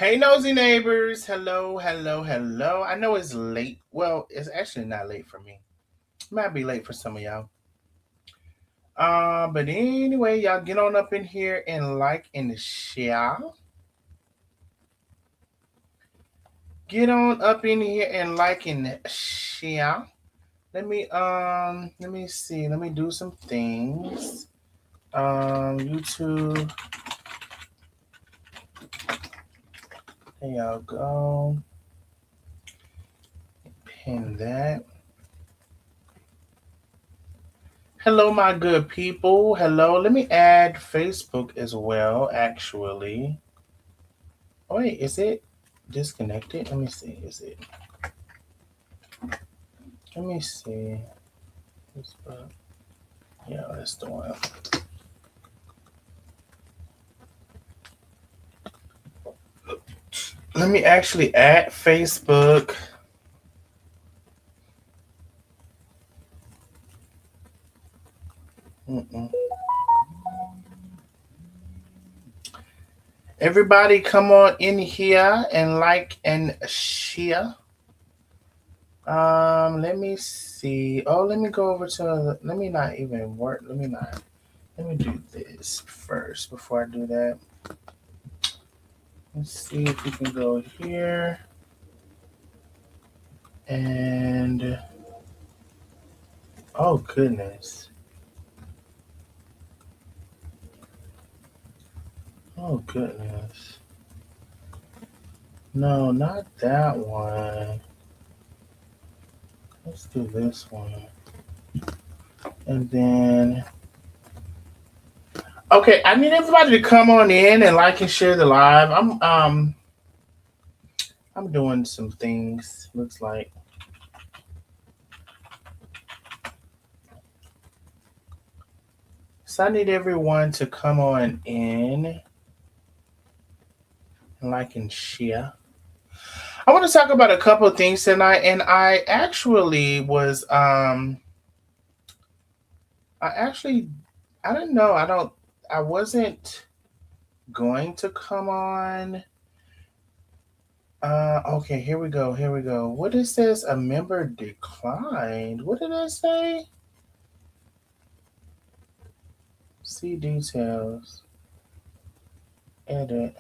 Hey, nosy neighbors. Hello, hello, hello. I know it's late. Well, it's actually not late for me. It might be late for some of y'all. But anyway, y'all get on up in here and like and share. Get on up in here and like and share. Let me see. Let me do some things. YouTube. There y'all go. Pin that. Hello, my good people. Hello. Let me add Facebook as well, actually. Oh, wait, is it disconnected? Let me see. Is it? Let me see. Facebook. Yeah, that's the one. Let me actually add Facebook. Mm-mm. Everybody, come on in here and like and share. Let me see. Oh, let me go over to. Let me not even work. Let me not. Let me do this first before I do that. Let's see if we can go here and. Oh goodness. Oh goodness. No, not that one. Let's do this one. And then okay, I need everybody to come on in and like and share the live. I'm doing some things, looks like. So I need everyone to come on in and like and share. I want to talk about a couple of things tonight, and I actually I don't know. I wasn't going to come on. Okay, here we go. Here we go. What is this? A member declined. What did it say? See details. Edit.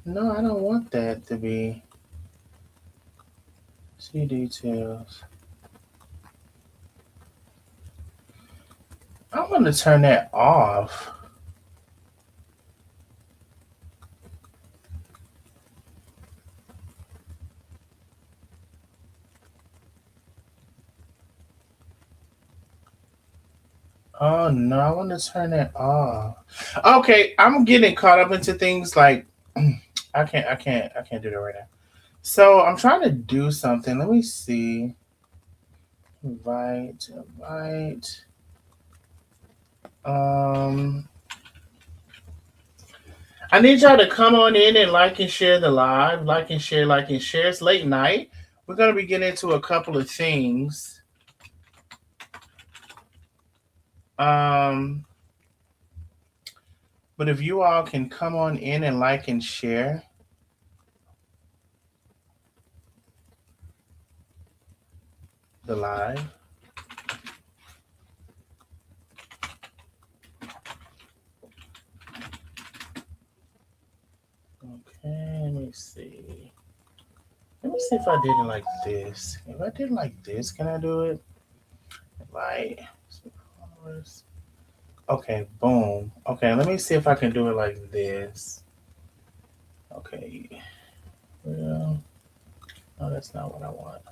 No, I don't want that to be. See details. I want to turn that off. Oh no, I want to turn that off. Okay, I'm getting caught up into things like I can't do that right now. So I'm trying to do something. Let me see. Invite. Um, I need y'all to come on in and like and share the live. Like and share, like and share. It's late night. We're gonna be getting into a couple of things. Um, but if you all can come on in and like and share the live. Okay, let me see. Let me see if I did it like this. If I did it like this, can I do it? Like, okay, boom. Okay, let me see if I can do it like this. Okay, well, no, that's not what I want.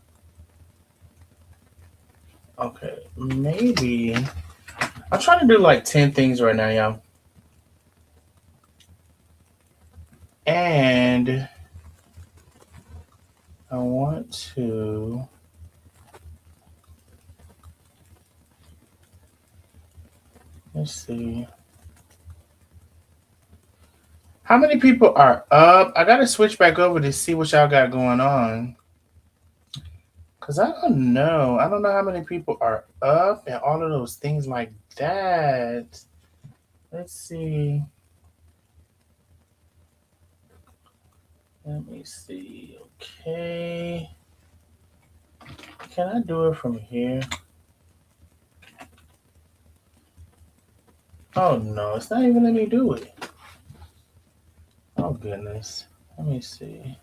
Okay, maybe I'm trying to do like 10 things right now, y'all. And I want to. Let's see. How many people are up? I gotta switch back over to see what y'all got going on. Cause I don't know. I don't know how many people are up and all of those things like that. Let's see. Let me see. Okay. Can I do it from here? Oh no, it's not even letting me do it. Oh goodness. Let me see.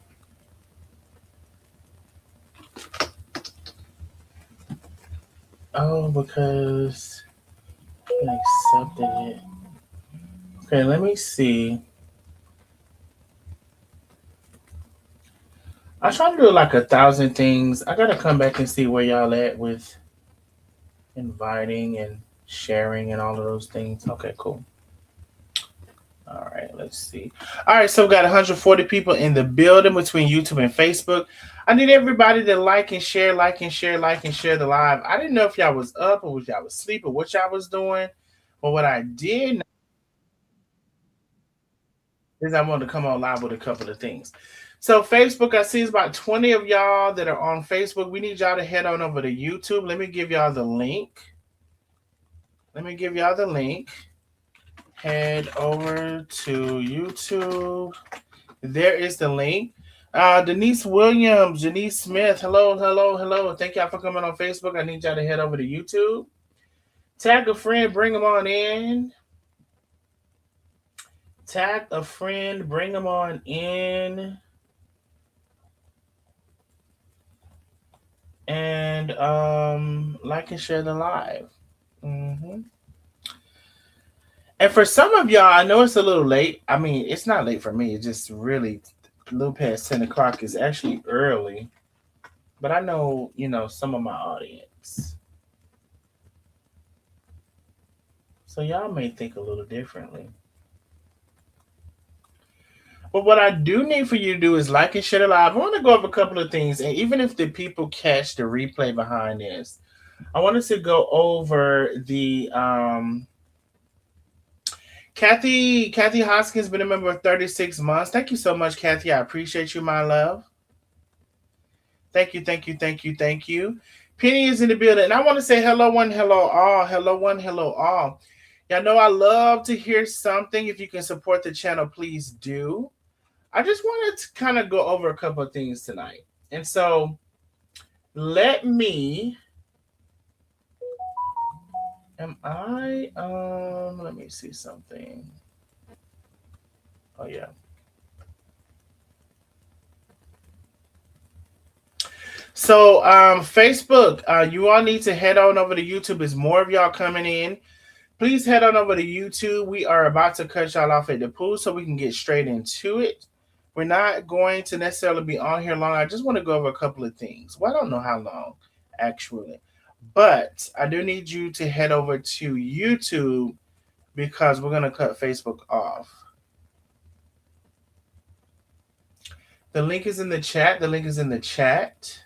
Oh, because I accepted it. Okay, let me see. I try to do like 1,000 things. I gotta come back and see where y'all at with inviting and sharing and all of those things. Okay, cool. All right, let's see. All right, so we got 140 people in the building between YouTube and Facebook. I need everybody to like and share, like and share, like and share the live. I didn't know if y'all was up or was y'all was asleep or what y'all was doing. But what I did is I wanted to come on live with a couple of things. So Facebook, I see it's about 20 of y'all that are on Facebook. We need y'all to head on over to YouTube. Let me give y'all the link. Let me give y'all the link. Head over to YouTube. There is the link. Denise Williams, Janice Smith. Hello, hello, hello. Thank y'all for coming on Facebook. I need y'all to head over to YouTube. Tag a friend, bring them on in. Tag a friend, bring them on in. And like and share the live. Mm-hmm. And for some of y'all, I know it's a little late. I mean, it's not late for me. It's just really a little past 10 o'clock is actually early. But I know, some of my audience. So y'all may think a little differently. But what I do need for you to do is like and share the live. I want to go over a couple of things. And even if the people catch the replay behind this, I wanted to go over the Kathy Hoskins been a member of 36 months. Thank you so much, Kathy. I appreciate you, my love. Thank you, thank you, thank you, thank you. Penny is in the building. And I want to say hello one, hello all. Hello one, hello all. Y'all know I love to hear something. If you can support the channel, please do. I just wanted to kind of go over a couple of things tonight. And so let me let me see something. Oh yeah. So Facebook, you all need to head on over to YouTube. There's more of y'all coming in. Please head on over to YouTube. We are about to cut y'all off at the pool so we can get straight into it. We're not going to necessarily be on here long. I just want to go over a couple of things. Well, I don't know how long, actually. But I do need you to head over to YouTube because we're going to cut Facebook off. The link is in the chat. The link is in the chat.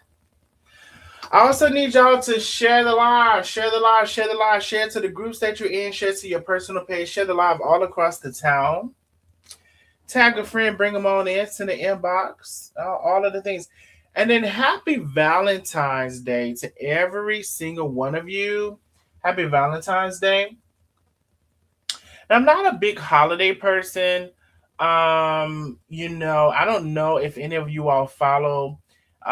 I also need y'all to share the live, share the live, share the live, share to the groups that you're in, share to your personal page, share the live all across the town. Tag a friend, bring them on in, send an inbox, all of the things. And then happy Valentine's Day to every single one of you. Happy Valentine's Day. Now, I'm not a big holiday person. I don't know if any of you all follow what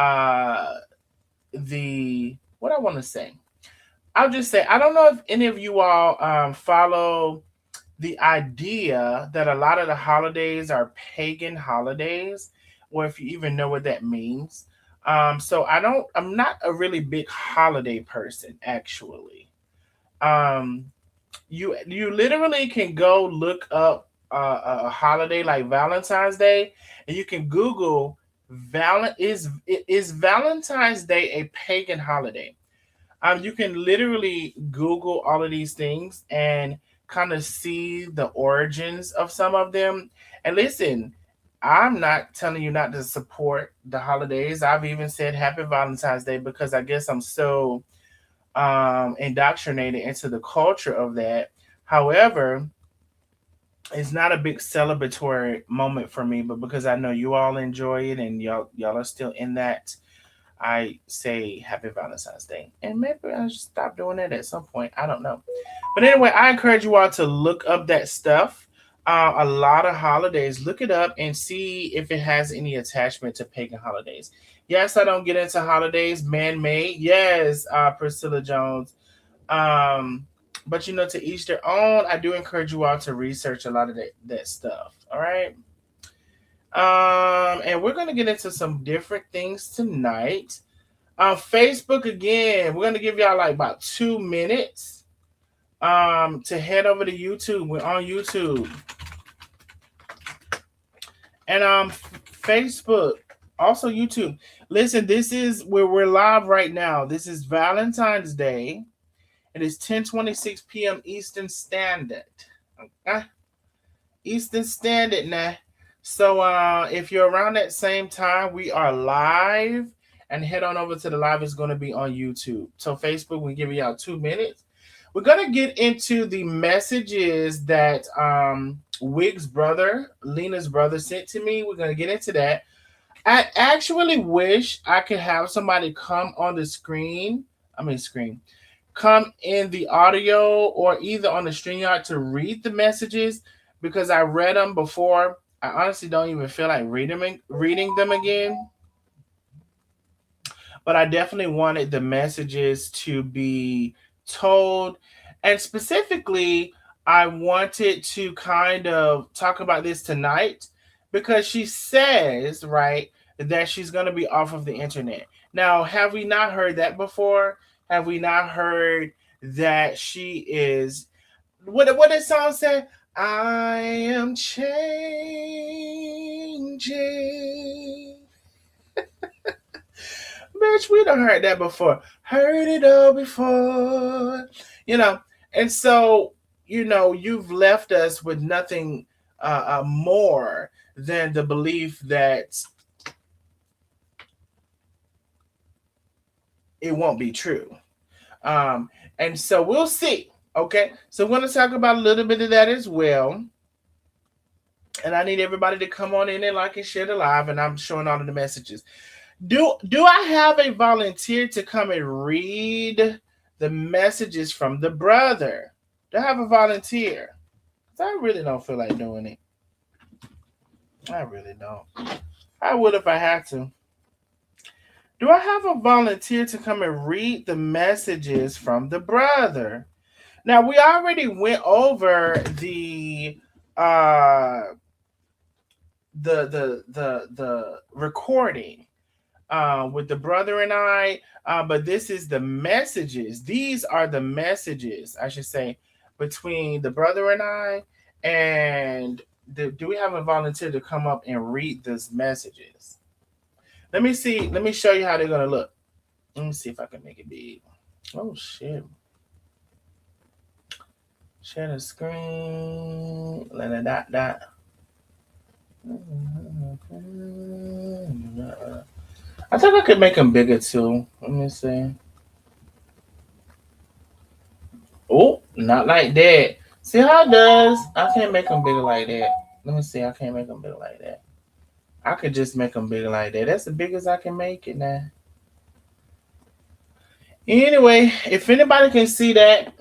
I want to say. I'll just say I don't know if any of you all follow the idea that a lot of the holidays are pagan holidays, or if you even know what that means. So I'm not a really big holiday person, actually. You literally can go look up a holiday like Valentine's Day, and you can Google is Valentine's Day a pagan holiday? You can literally Google all of these things and kind of see the origins of some of them. And listen, I'm not telling you not to support the holidays. I've even said Happy Valentine's Day because I guess I'm so indoctrinated into the culture of that. However, it's not a big celebratory moment for me, but because I know you all enjoy it and y'all are still in that I say Happy Valentine's Day. And maybe I should stop doing that at some point. I don't know. But anyway, I encourage you all to look up that stuff. A lot of holidays, look it up and see if it has any attachment to pagan holidays. Yes, I don't get into holidays, man made. Yes, Priscilla Jones. Um, but to each their own. I do encourage you all to research a lot of that stuff. All right. And we're gonna get into some different things tonight. Facebook again, we're gonna give y'all like about 2 minutes to head over to YouTube. We're on YouTube. And Facebook, also YouTube. Listen, this is where we're live right now. This is Valentine's Day. It is 10:26 p.m. Eastern Standard. Okay? Eastern Standard now. So if you're around that same time, we are live. And head on over to the live. It's going to be on YouTube. So Facebook, we're giving y'all 2 minutes. We're going to get into the messages that WIG'S brother, Lena's brother, sent to me. We're going to get into that. I actually wish I could have somebody come on the screen. Come in the audio or either on the StreamYard to read the messages because I read them before. I honestly don't even feel like reading them again. But I definitely wanted the messages to be told. And specifically, I wanted to kind of talk about this tonight because she says, right, that she's going to be off of the internet. Now, have we not heard that before? Have we not heard that she is, what did song say? I am changing. Bitch, we done heard that before. Heard it all before. And so, you've left us with nothing more than the belief that it won't be true. And so we'll see. Okay. So we're going to talk about a little bit of that as well. And I need everybody to come on in and like and share the live. And I'm showing all of the messages. Do I have a volunteer to come and read the messages from the brother? Do I have a volunteer? I really don't feel like doing it. I really don't. I would if I had to. Do I have a volunteer to come and read the messages from the brother? Now we already went over the recording with the brother and I, but this is the messages. These are the messages, I should say, between the brother and I. And do we have a volunteer to come up and read these messages? Let me see. Let me show you how they're gonna look. Let me see if I can make it big. Oh shit! Share the screen. Dot. I think I could make them bigger too. Let me see. Oh, not like that. See how it does? I can't make them bigger like that. Let me see. I can't make them bigger like that. I could just make them bigger like that. That's the biggest I can make it now. Anyway, if anybody can see that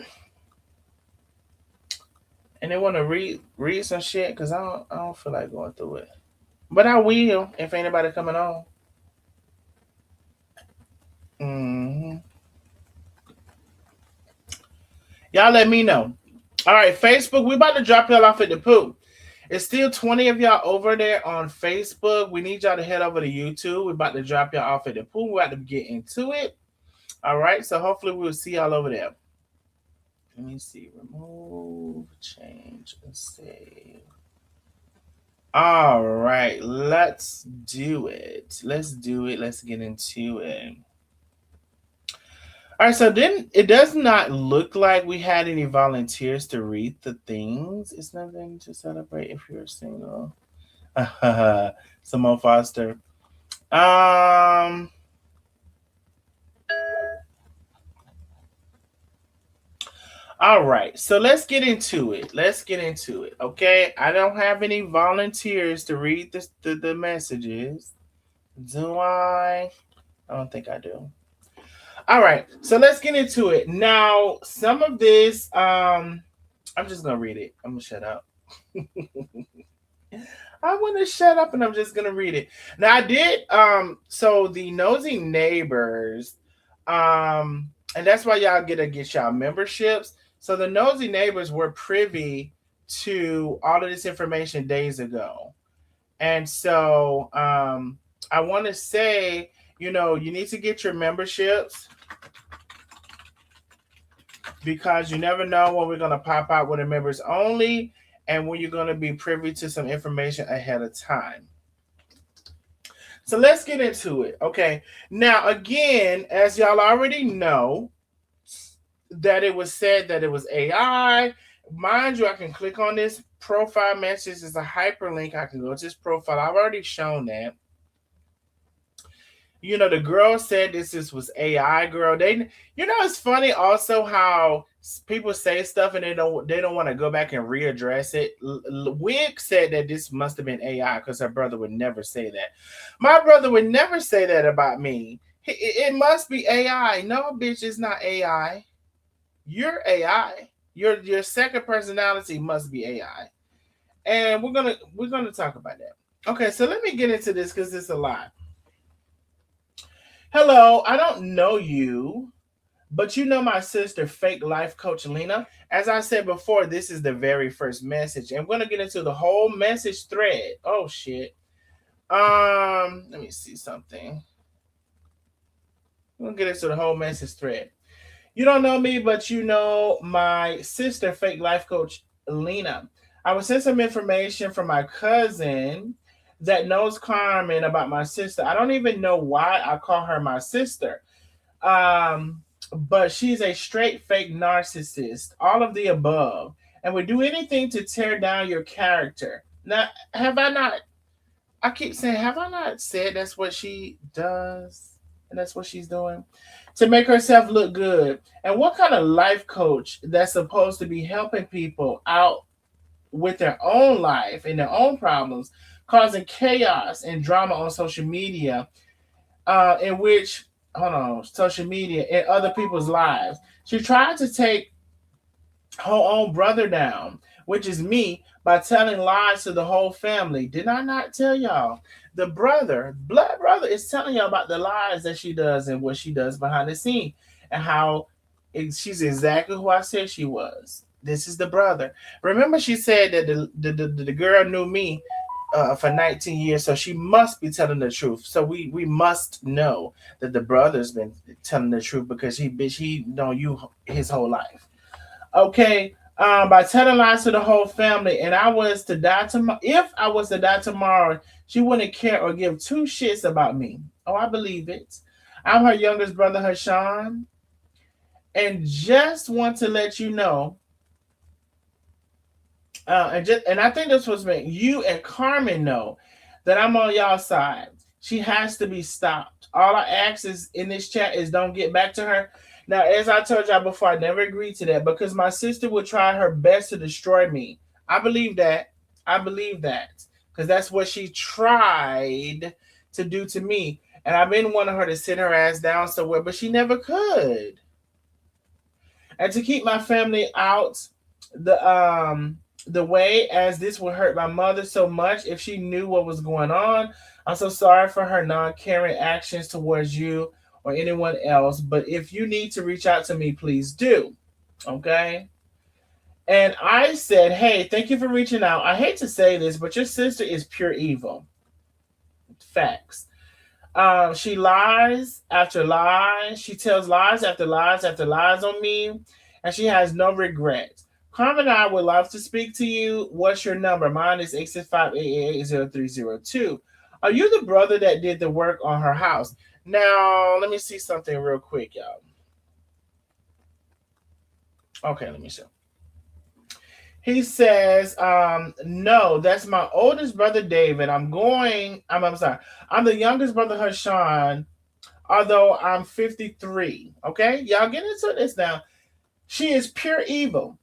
and they want to read some shit, because I don't feel like going through it. But I will if anybody coming on. Mm-hmm. Y'all let me know. All right, Facebook, we about to drop y'all off at the pool. It's still 20 of y'all over there on Facebook. We need y'all to head over to YouTube. We're about to drop y'all off at the pool. We're about to get into it. All right, so hopefully we'll see y'all over there. Let me see. Remove, change, and save. All right, let's do it. Let's do it. Let's get into it. All right, so then it does not look like we had any volunteers to read the things. It's nothing to celebrate if you're single. Simone Foster. All right, so let's get into it. Okay, I don't have any volunteers to read the messages. Do I? I don't think I do. All right, so let's get into it. Now, some of this, I'm just gonna read it. I'm gonna shut up. I want to shut up and I'm just gonna read it. Now I did so the nosy neighbors, and that's why y'all get y'all memberships. So the nosy neighbors were privy to all of this information days ago. And so I want to say, you need to get your memberships because you never know when we're going to pop out with a members only and when you're going to be privy to some information ahead of time. So let's get into it. Okay. Now, again, as y'all already know, that it was said that it was AI. Mind you, I can click on this profile message. It's a hyperlink. I can go to this profile. I've already shown that. The girl said this was AI, girl. It's funny also how people say stuff and they don't want to go back and readdress it. Wig said that this must have been AI because her brother would never say that. My brother would never say that about me. It must be AI. No, bitch, it's not AI. You're AI. Your second personality must be AI. And we're gonna talk about that. Okay, so let me get into this because it's a lot. Hello, I don't know you, but you know my sister, fake life coach Lena. As I said before, this is the very first message. And we're gonna get into the whole message thread. Oh shit. Let me see something. We're gonna get into the whole message thread. You don't know me, but you know my sister, fake life coach Lena. I was sent some information from my cousin that knows Carmen about my sister. I don't even know why I call her my sister. But she's a straight fake narcissist, all of the above, and would do anything to tear down your character. Now, have I not? I keep saying, have I not said that's what she does? And that's what she's doing to make herself look good. And what kind of life coach that's supposed to be helping people out with their own life and their own problems, causing chaos and drama on social media, in which, hold on, social media and other people's lives. She tried to take her own brother down, which is me, by telling lies to the whole family. Did I not tell y'all? The blood brother, is telling y'all about the lies that she does and what she does behind the scene and how she's exactly who I said she was. This is the brother. Remember, she said that the girl knew me for 19 years, so she must be telling the truth. So we must know that the brother's been telling the truth because he known you his whole life. Okay, by telling lies to the whole family, and I was to die tomorrow. If I was to die tomorrow, she wouldn't care or give two shits about me. Oh, I believe it. I'm her youngest brother, Hashan, and just want to let you know. And I think this was meant you and Carmen know that I'm on y'all side. She has to be stopped. All I ask is in this chat is don't get back to her. Now, as I told y'all before, I never agreed to that because my sister would try her best to destroy me. I believe that. I believe that because that's what she tried to do to me. And I've been wanting her to sit her ass down somewhere, but she never could. And to keep my family out the way, as this would hurt my mother so much if she knew what was going on. I'm so sorry for her non-caring actions towards you or anyone else, but if you need to reach out to me, please do. Okay? And I said, hey, thank you for reaching out. I hate to say this, but your sister is pure evil. Facts. She lies after lies. She tells lies after lies after lies on me, and she has no regrets. Carmen and I would love to speak to you. What's your number? Mine is 865-888-0302. Are you the brother that did the work on her house? Now, let me see something real quick, y'all. Okay, let me see. He says, no, that's my oldest brother, David. I'm sorry. I'm the youngest brother, Hashan, although I'm 53. Okay, y'all get into this now. She is pure evil.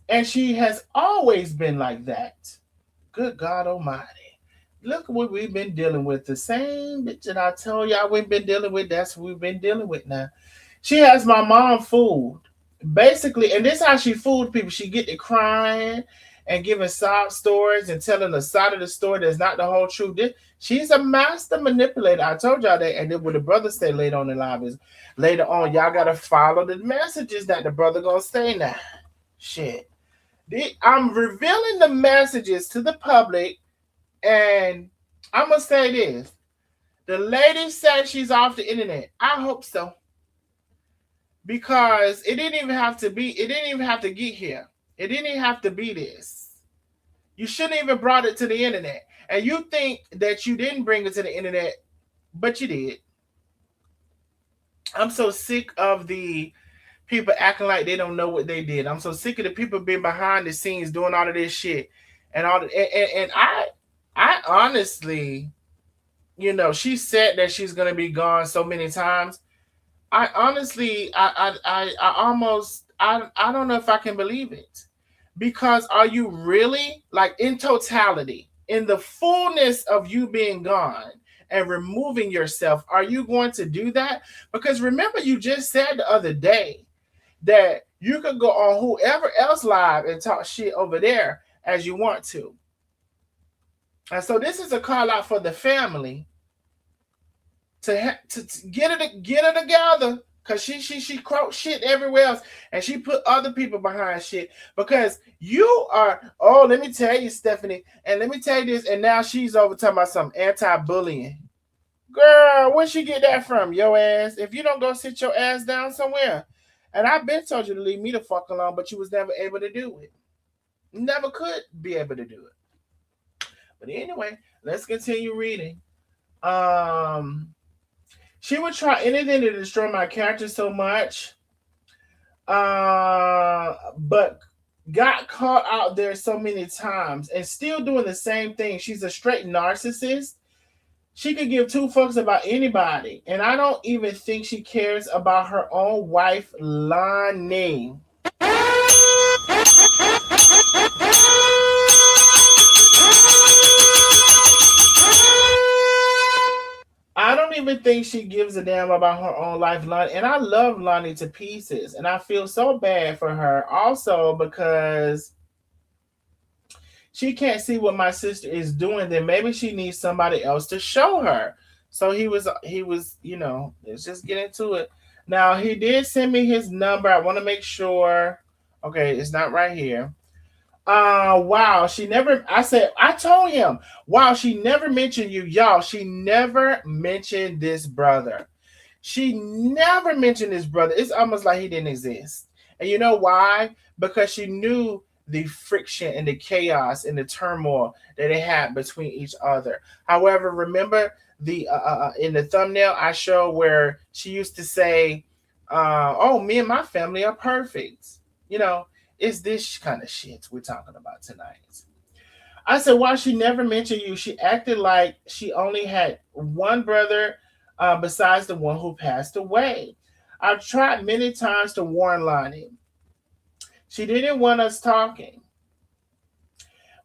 And she has always been like that. Good God Almighty. look what we've been dealing with. The same bitch that I told y'all we've been dealing with. That's what we've been dealing with now. She has my mom fooled. Basically, and this is how she fooled people. She get to crying and giving sob stories and telling the side of the story that's not the whole truth. She's a master manipulator. I told y'all that. And then what the brother said later on in live is later on, y'all gotta follow the messages that the brother gonna say now. Shit. I'm revealing the messages to the public, and I'm gonna say this. The lady said she's off the internet. I hope so. Because it didn't even have to be, it didn't even have to get here. It didn't even have to be this. You shouldn't even brought it to the internet. And you think that you didn't bring it to the internet, but you did. I'm so sick of the people acting like they don't know what they did. I'm so sick of the people being behind the scenes doing all of this shit. And all the, and I honestly, she said that she's gonna be gone so many times. I honestly, I almost, I don't know if I can believe it. Because are you really, like in totality, in the fullness of you being gone and removing yourself, are you going to do that? Because remember, you just said the other day that you could go on whoever else live and talk shit over there as you want to. And so this is a call out for the family to get it together, because she quote shit everywhere else, and she put other people behind shit. Because you are, oh, let me tell you, Stephanie, and let me tell you this, and now she's over talking about some anti-bullying. Girl, where'd she get that from? Your ass. If you don't go sit your ass down somewhere. And I've been told you to leave me the fuck alone, but you was never able to do it. Never could be able to do it. But anyway, let's continue reading. She would try anything to destroy my character so much, but got caught out there so many times and still doing the same thing. She's a straight narcissist. She could give two fucks about anybody, and I don't even think she cares about her own wife, Lonnie. I don't even think she gives a damn about her own life, Lonnie. And I love Lonnie to pieces. And I feel so bad for her also because she can't see what my sister is doing. Then maybe she needs somebody else to show her. So he was, let's just get into it. Now, he did send me his number. I want to make sure. Okay, it's not right here. Wow, I told him, wow, she never mentioned you, y'all. She never mentioned this brother. She never mentioned this brother. It's almost like he didn't exist. And you know why? Because she knew the friction and the chaos and the turmoil that they had between each other. However, remember the in the thumbnail I showed where she used to say, oh, me and my family are perfect. It's this kind of shit we're talking about tonight. I said, why she never mentioned you? She acted like she only had one brother besides the one who passed away. I've tried many times to warn Lonnie. She didn't want us talking.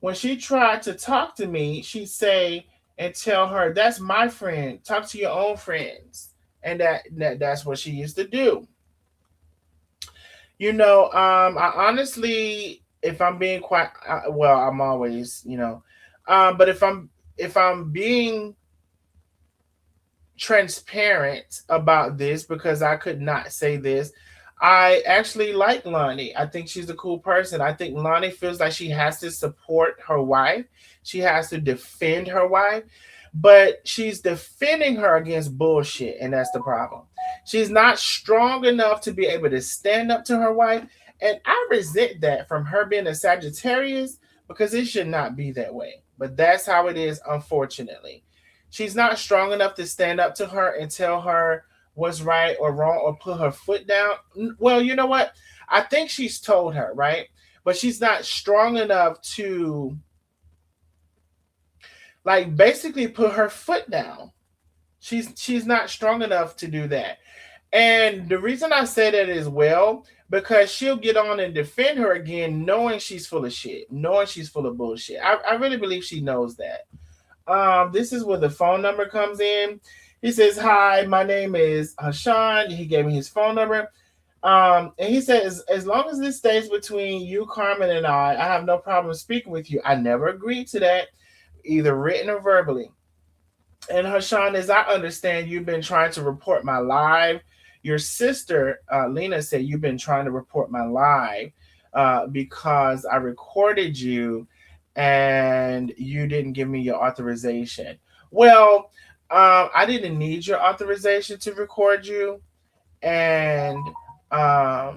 When she tried to talk to me, she'd say and tell her, that's my friend. Talk to your own friends. And that's what she used to do. I honestly, if I'm being quite, well, I'm always, but if I'm being transparent about this, because I could not say this, I actually like Lonnie. I think she's a cool person. I think Lonnie feels like she has to support her wife. She has to defend her wife, but she's defending her against bullshit, and that's the problem. She's not strong enough to be able to stand up to her wife, and I resent that from her being a Sagittarius, because it should not be that way. But that's how it is, unfortunately. She's not strong enough to stand up to her and tell her what's right or wrong or put her foot down. Well, you know what? I think she's told her, right? But she's not strong enough to, like, basically put her foot down. She's not strong enough to do that. And the reason I say that is, well, because she'll get on and defend her again, knowing she's full of shit, knowing she's full of bullshit. I really believe she knows that. This is where the phone number comes in. He says, "Hi, my name is Hashan." He gave me his phone number. And he says, "As long as this stays between you, Carmen, and I have no problem speaking with you." I never agreed to that, either written or verbally. And Hashan, as I understand, you've been trying to report my live. Your sister, Lena, said you've been trying to report my live because I recorded you and you didn't give me your authorization. Well, I didn't need your authorization to record you. And I've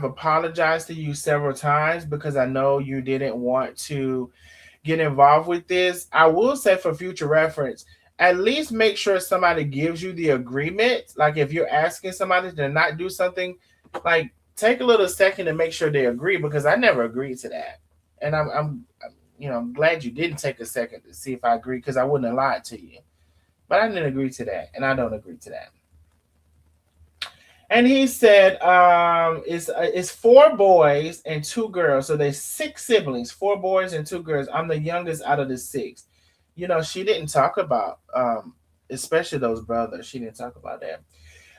apologized to you several times because I know you didn't want to get involved with this. I will say for future reference, at least make sure somebody gives you the agreement. Like if you're asking somebody to not do something, like take a little second to make sure they agree because I never agreed to that. And I'm glad you didn't take a second to see if I agree because I wouldn't have lied to you. But I didn't agree to that, and I don't agree to that. And he said, it's four boys and two girls. So there's six siblings, four boys and two girls. I'm the youngest out of the six. She didn't talk about, especially those brothers. She didn't talk about that.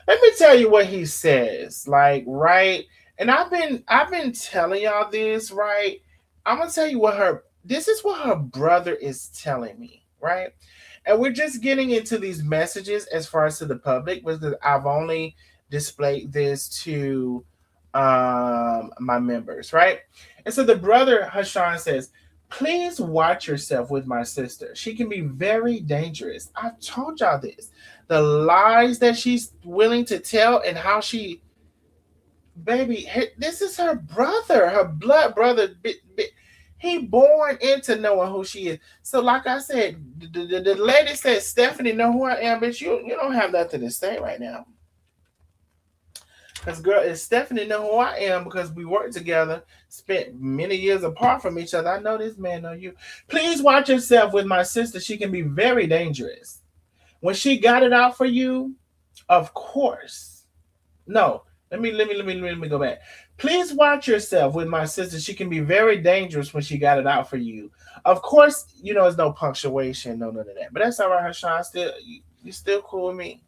Let me tell you what he says. Like, right. And I've been telling y'all this, right? I'm gonna tell you this is what her brother is telling me, right? And we're just getting into these messages as far as to the public because I've only displayed this to my members, right? And so the brother Hashan says, "Please watch yourself with my sister. She can be very dangerous. I've told y'all this. The lies that she's willing to tell and how she, baby, this is her brother, her blood brother. He born into knowing who she is. So, like I said, the lady said, Stephanie, know who I am, bitch. You don't have nothing to say right now. Because, girl, if Stephanie know who I am because we worked together, spent many years apart from each other, I know this man know you. Please watch yourself with my sister. She can be very dangerous. When she got it out for you, of course. No, let me go back. Please watch yourself with my sister. She can be very dangerous when she got it out for you. Of course, there's no punctuation, no none of that. But that's all right, Hashan. Still, you still cool with me.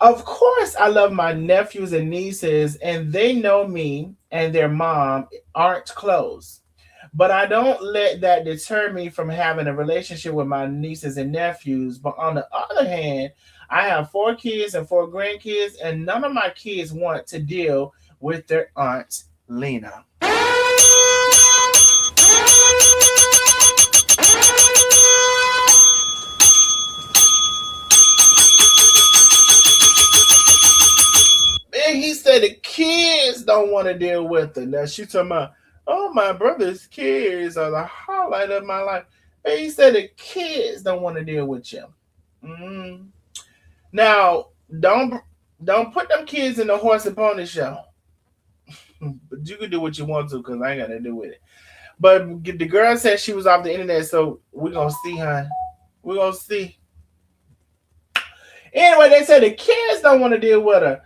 Of course, I love my nephews and nieces, and they know me and their mom aren't close. But I don't let that deter me from having a relationship with my nieces and nephews. But on the other hand, I have four kids and four grandkids, and none of my kids want to deal with their aunt Lena. And he said the kids don't want to deal with her. Now she talking about, oh, my brother's kids are the highlight of my life. And he said the kids don't want to deal with you. Mm. Now, don't put them kids in the horse and pony show. But you can do what you want to because I ain't got to do with it. But the girl said she was off the internet, so we're going to see, huh? We're going to see. Anyway, they said the kids don't want to deal with her.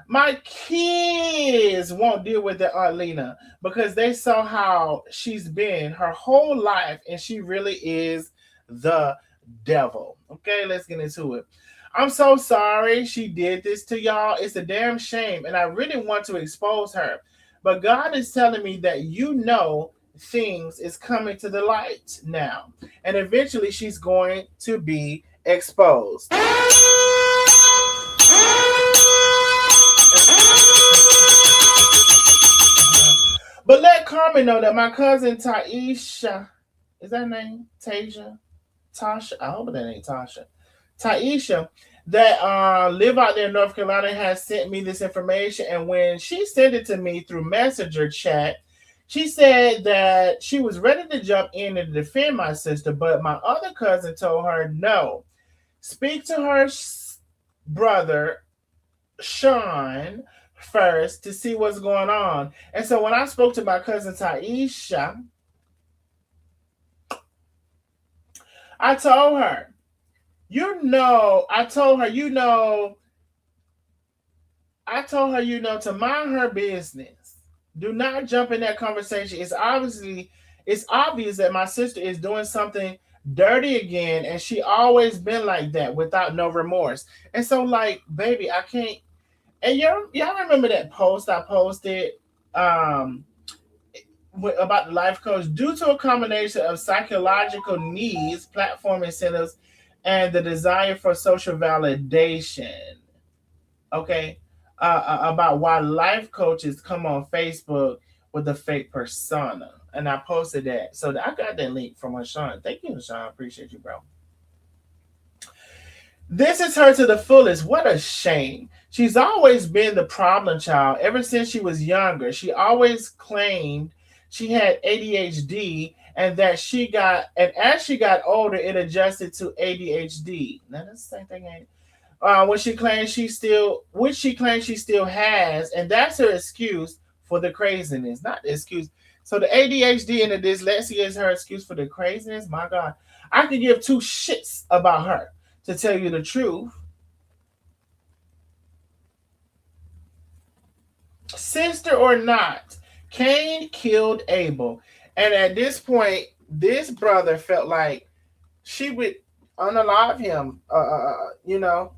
My kids won't deal with the Aunt Lena because they saw how she's been her whole life and she really is the devil. Okay, let's get into it. I'm so sorry she did this to y'all. It's a damn shame, and I really want to expose her. But God is telling me that things is coming to the light now, and eventually she's going to be exposed. But let Carmen know that my cousin Taisha, is that her name? Tasia? Tasha? I hope that ain't Tasha. Taisha, that live out there in North Carolina, has sent me this information. And when she sent it to me through Messenger chat, she said that she was ready to jump in and defend my sister, but my other cousin told her no. Speak to her brother, Sean, first to see what's going on. And so when I spoke to my cousin Taisha, I told her, to mind her business. Do not jump in that conversation. It's obvious that my sister is doing something dirty again, and she always been like that without no remorse. And so, like, baby, I can't. And y'all remember that post I posted um about the life coach? Due to a combination of psychological needs, platform incentives, and the desire for social validation. Okay, about why life coaches come on Facebook with a fake persona, and I posted that. So I got that link from Sean. Thank you, Sean. Appreciate you, bro. This is her to the fullest. What a shame. She's always been the problem child ever since she was younger. She always claimed she had ADHD and that and as she got older, it adjusted to ADHD. Now that's the same thing, ain't it? Which she claims she still has, and that's her excuse for the craziness, not the excuse. So the ADHD and the dyslexia is her excuse for the craziness. My God, I could give two shits about her. To tell you the truth, sister or not, Cain killed Abel, and at this point, this brother felt like she would unalive him.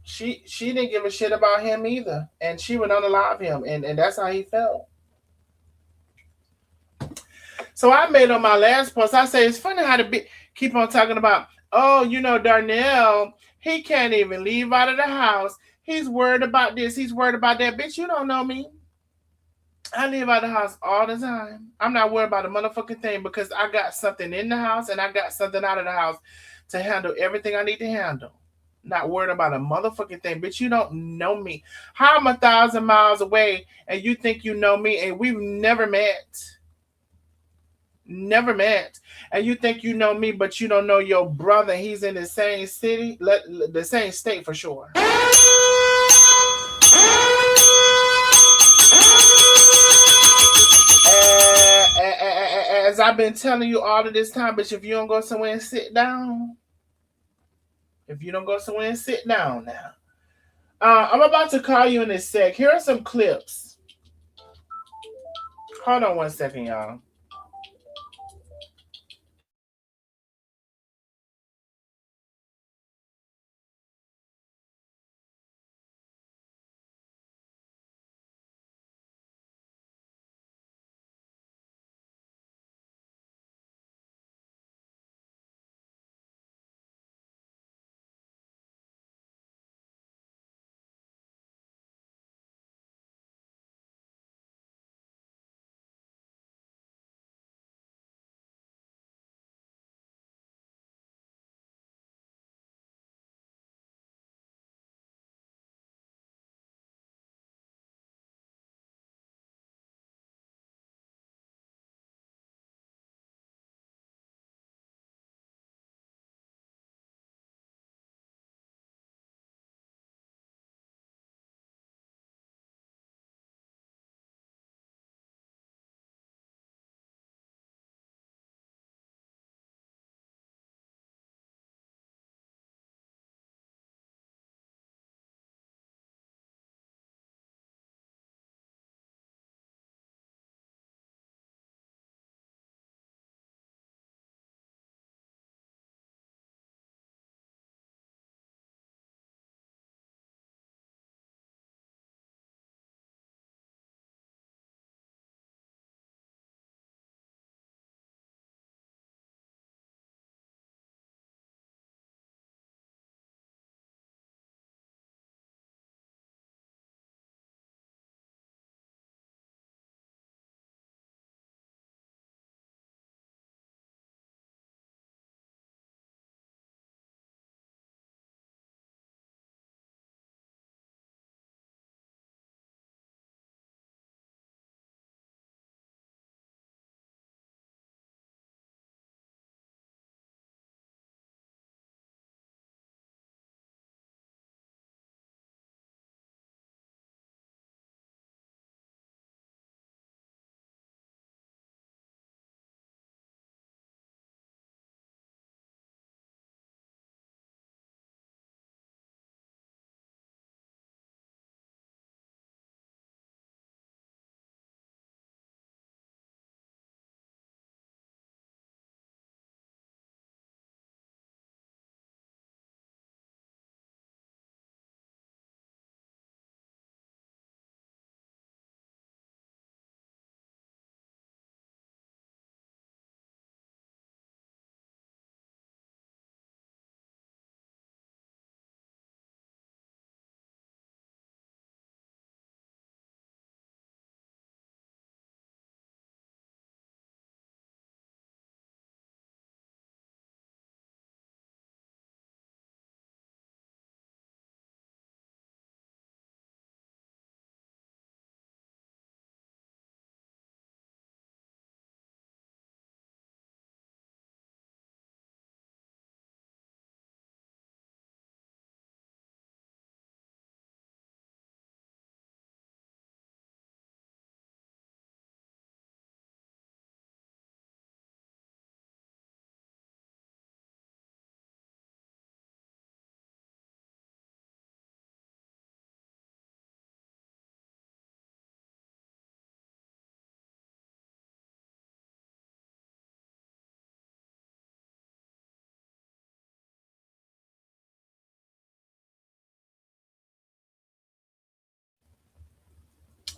She didn't give a shit about him either, and she would unalive him, and that's how he felt. So I made on my last post. I say it's funny how keep on talking about. Oh, Darnell. He can't even leave out of the house. He's worried about this. He's worried about that. Bitch, you don't know me. I leave out of the house all the time. I'm not worried about a motherfucking thing because I got something in the house and I got something out of the house to handle everything I need to handle. Not worried about a motherfucking thing. Bitch, you don't know me. How I'm 1,000 miles away and you think you know me and we've never met. Never met. And you think you know me, but you don't know your brother. He's in the same city, the same state for sure. As I've been telling you all of this time, but if you don't go somewhere and sit down, now. I'm about to call you in a sec. Here are some clips. Hold on 1 second, y'all.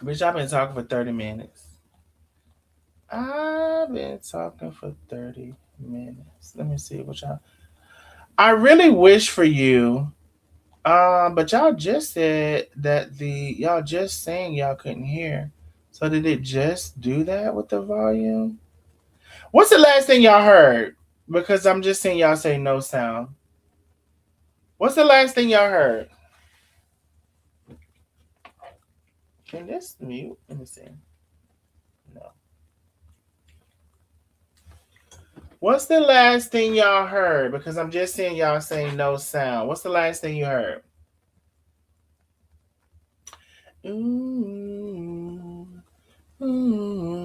Bitch, I've been talking for 30 minutes. I've been talking for 30 minutes. Let me see what y'all. I really wish for you. But y'all just said that y'all just saying y'all couldn't hear. So did it just do that with the volume? What's the last thing y'all heard? Because I'm just seeing y'all say no sound. What's the last thing y'all heard? Can this mute? Let me see. No. What's the last thing y'all heard? Because I'm just seeing y'all saying no sound. What's the last thing you heard? Ooh, ooh.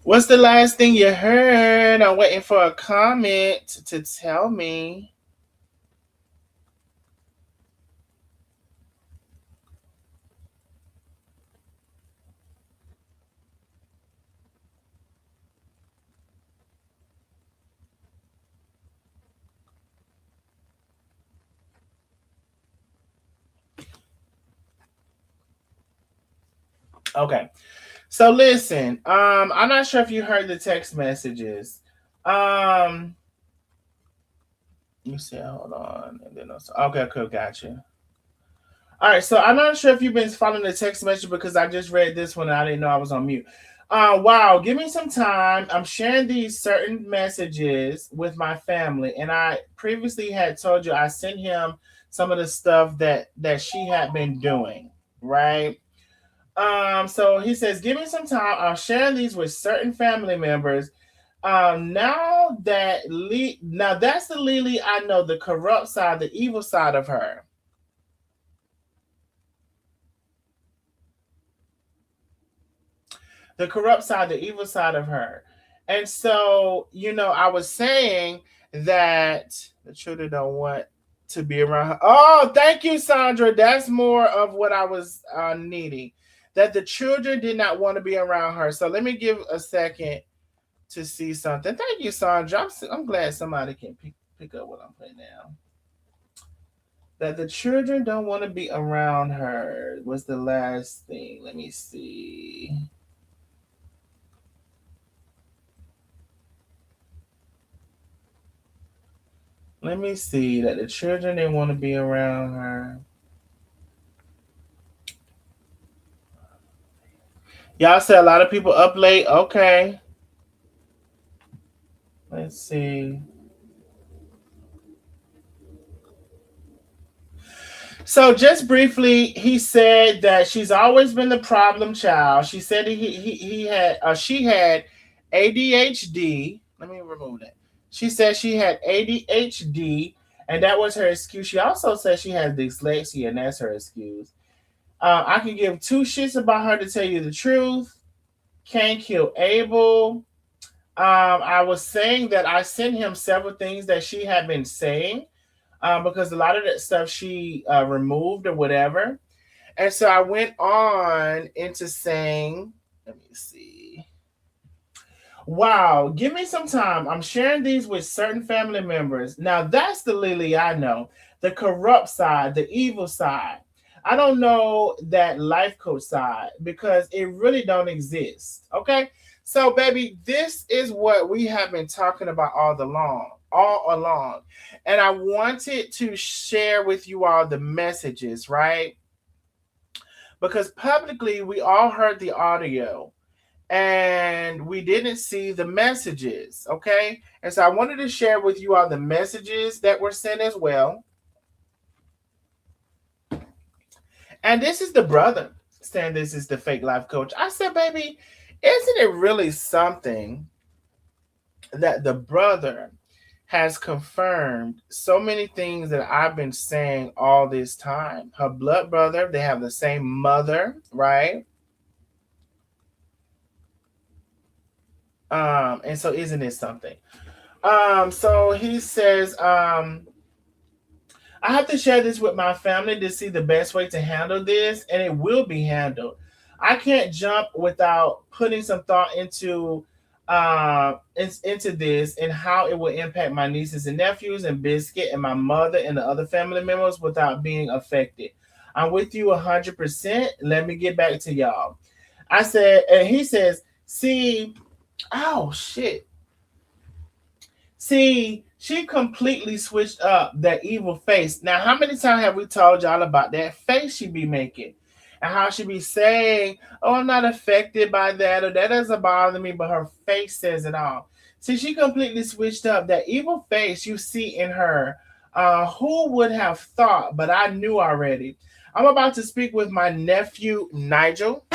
What's the last thing you heard? I'm waiting for a comment to tell me. Okay. So listen, I'm not sure if you heard the text messages. Um, you said hold on, and then okay, cool, gotcha. All right, so I'm not sure if you've been following the text message because I just read this one and I didn't know I was on mute. Wow, give me some time. I'm sharing these certain messages with my family, and I previously had told you I sent him some of the stuff that she had been doing, right? So he says, give me some time. I'm sharing these with certain family members. Now that's the Lily I know, the corrupt side, the evil side of her. The corrupt side, the evil side of her. And so, I was saying that the children don't want to be around her. Oh, thank you, Sandra. That's more of what I was needing. That the children did not want to be around her. So let me give a second to see something. Thank you, Sandra. I'm glad somebody can pick up what I'm putting down. That the children don't want to be around her was the last thing. Let me see. Let me see that the children didn't want to be around her. Y'all said a lot of people up late. Okay. Let's see. So just briefly, he said that she's always been the problem child. She said he had she had ADHD. Let me remove that. She said she had ADHD, and that was her excuse. She also said she has dyslexia, and that's her excuse. I can give two shits about her to tell you the truth. Can't kill Abel. I was saying that I sent him several things that she had been saying because a lot of that stuff she removed or whatever. And so I went on into saying, let me see. Wow, give me some time. I'm sharing these with certain family members. Now that's the Lily I know, the corrupt side, the evil side. I don't know that life coach side because it really don't exist. Okay, so baby, this is what we have been talking about all along, and I wanted to share with you all the messages, right? Because publicly we all heard the audio and we didn't see the messages, okay? And so I wanted to share with you all the messages that were sent as well. And this is the brother saying this is the fake life coach. I said, baby, isn't it really something that the brother has confirmed so many things that I've been saying all this time? Her blood brother, they have the same mother, right? And so isn't it something? So he says, I have to share this with my family to see the best way to handle this, and it will be handled. I can't jump without putting some thought into this and how it will impact my nieces and nephews and Biscuit and my mother and the other family members without being affected. I'm with you 100%. Let me get back to y'all. I said, and he says, see, oh shit. See, she completely switched up that evil face. Now, how many times have we told y'all about that face she be making? And how she be saying, oh, I'm not affected by that, or that doesn't bother me, but her face says it all. See, she completely switched up that evil face you see in her. Who would have thought? But I knew already. I'm about to speak with my nephew, Nigel.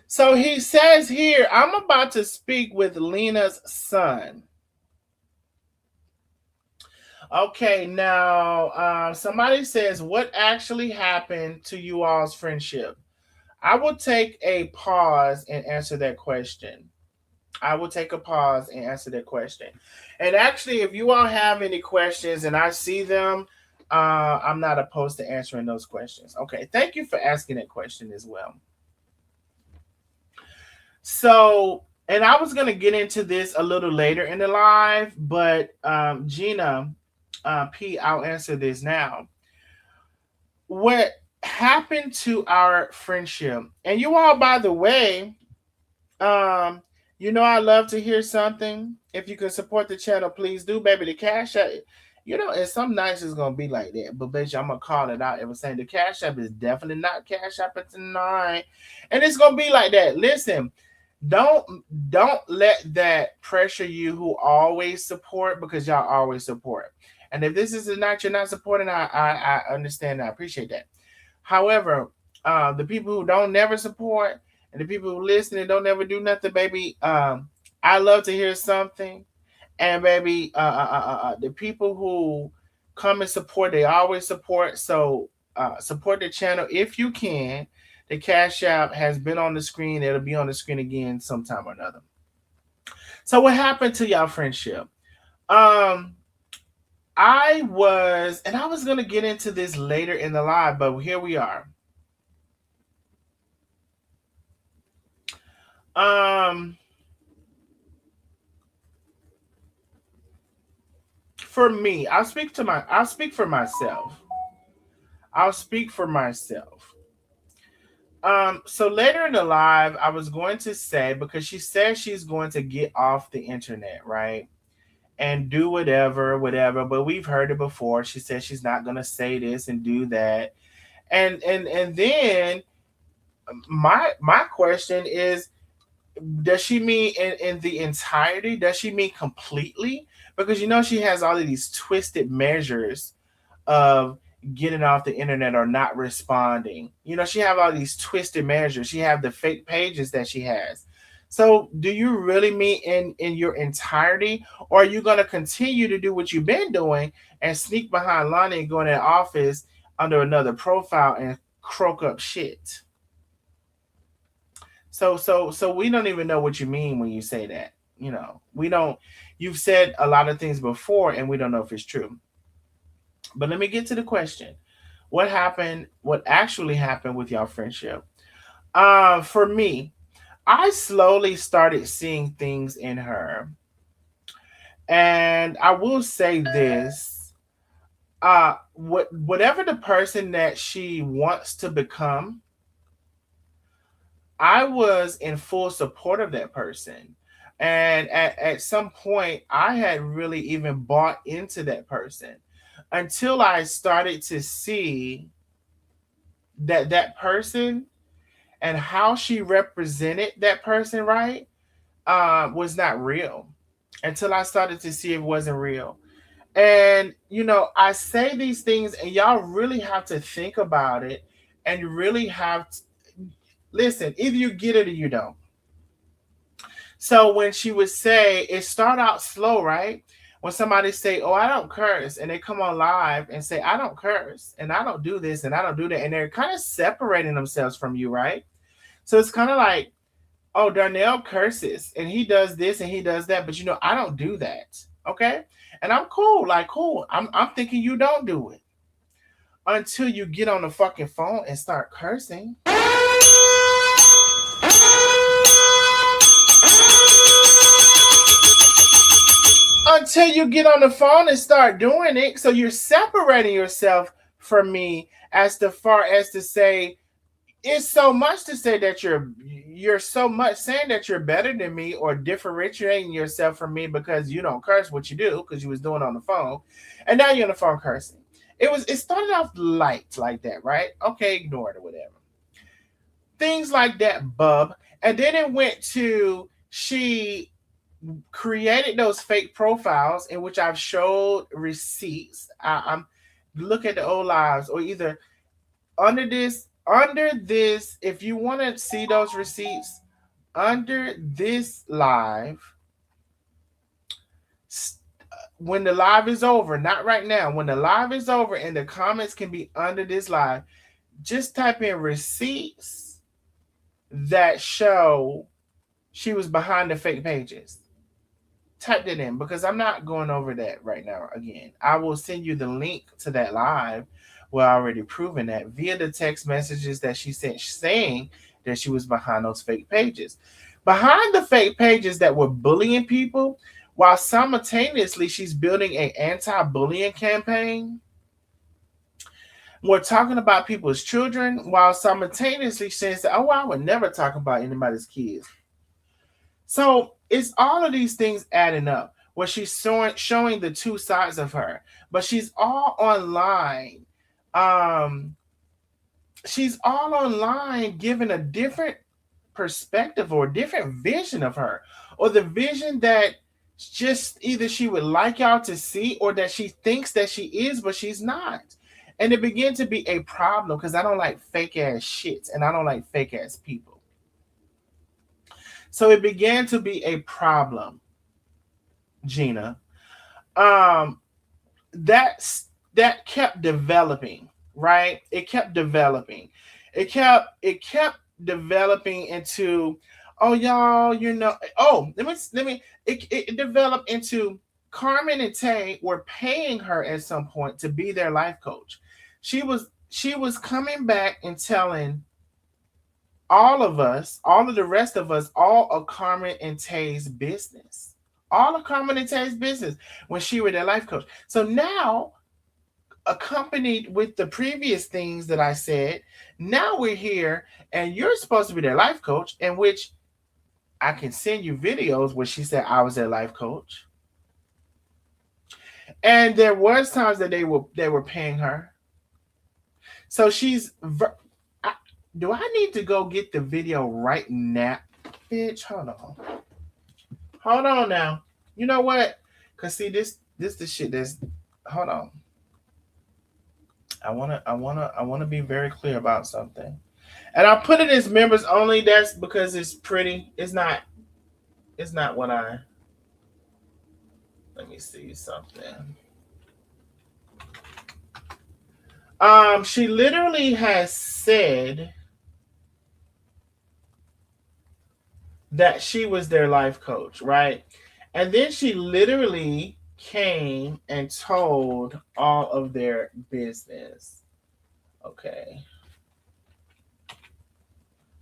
So he says here, I'm about to speak with Lena's son. Okay, now somebody says, what actually happened to you all's friendship? I will take a pause and answer that question. I will take a pause and answer that question. And actually, if you all have any questions and I see them, I'm not opposed to answering those questions. Okay, thank you for asking that question as well. So, and I was going to get into this a little later in the live, but Gina, P, I'll answer this now. What happened to our friendship? And you all, by the way, I love to hear something. If you can support the channel, please do, baby. The cash app, and some nights it's gonna be like that. But bitch, I'm gonna call it out. It was saying the cash app is definitely not cash app tonight, and it's gonna be like that. Listen, don't let that pressure you who always support, because y'all always support. And if this is the night you're not supporting, I understand. I appreciate that. However, the people who don't never support and the people who listen and don't never do nothing, baby, I love to hear something. And baby, the people who come and support, they always support. So support the channel if you can. The Cash App has been on the screen. It'll be on the screen again sometime or another. So what happened to y'all friendship? I was going to get into this later in the live, but here we are. For me, I'll speak for myself. I'll speak for myself. So later in the live, I was going to say, because she says she's going to get off the internet, right? And do whatever, but we've heard it before. She says she's not gonna say this and do that. And then my question is, does she mean in the entirety? Does she mean completely? Because she has all of these twisted measures of getting off the internet or not responding. She have all these twisted measures. She have the fake pages that she has. So do you really mean in your entirety, or are you going to continue to do what you've been doing and sneak behind Lonnie and go in the office under another profile and croak up shit? So we don't even know what you mean when you say that. We don't. You've said a lot of things before, and we don't know if it's true. But let me get to the question. What happened? What actually happened with y'all friendship? For me, I slowly started seeing things in her. And I will say this. Whatever the person that she wants to become, I was in full support of that person. And at some point, I had really even bought into that person until I started to see that person and how she represented that person, right, was not real. Until I started to see it wasn't real. And, I say these things, and y'all really have to think about it, and you really have to listen. Either you get it or you don't. So when she would say, it start out slow, right? When somebody say, oh, I don't curse, and they come on live and say, I don't curse, and I don't do this, and I don't do that, and they're kind of separating themselves from you, right? So it's kind of like, oh, Darnell curses, and he does this, and he does that, but I don't do that, okay? And I'm cool, cool. I'm thinking you don't do it until you get on the fucking phone and start cursing. until you get on the phone and start doing it. So you're separating yourself from me as far as to say, it's so much to say that you're so much saying that you're better than me or differentiating yourself from me because you don't curse, what you do because you was doing on the phone, and now you're on the phone cursing. It started off light like that, right? Okay, ignore it or whatever. Things like that, bub. And then it went to she created those fake profiles in which I've showed receipts. I'm look at the old lives, or either under this, if you want to see those receipts under this live, when the live is over, not right now, when the live is over and the comments can be under this live, just type in receipts that show she was behind the fake pages. Type that in because I'm not going over that right now again. I will send you the link to that live where I already proven that via the text messages that she sent saying that she was behind those fake pages. Behind the fake pages that were bullying people, while simultaneously she's building an anti-bullying campaign. We're talking about people's children while simultaneously saying, oh, I would never talk about anybody's kids. So it's all of these things adding up where she's showing the two sides of her, but she's all online. She's all online giving a different perspective or a different vision of her, or the vision that just either she would like y'all to see or that she thinks that she is, but she's not. And it began to be a problem because I don't like fake ass shit and I don't like fake ass people. So it began to be a problem, Gina. That kept developing, right? It kept developing. It kept developing into, oh y'all, it developed into Carmen and Tay were paying her at some point to be their life coach. She was coming back and telling all of us, all of the rest of us, all of Carmen and Tay's business. All of Carmen and Tay's business when she was their life coach. So now, accompanied with the previous things that I said, now we're here and you're supposed to be their life coach, in which I can send you videos where she said I was their life coach. And there was times that they were paying her. So do I need to go get the video right now? Bitch, hold on. Hold on now. You know what? Cause see this the shit that's, hold on. I wanna be very clear about something. And I put it as members only, that's because it's pretty. It's not what I, let me see something. She literally has said that she was their life coach, right? And then she literally came and told all of their business. Okay.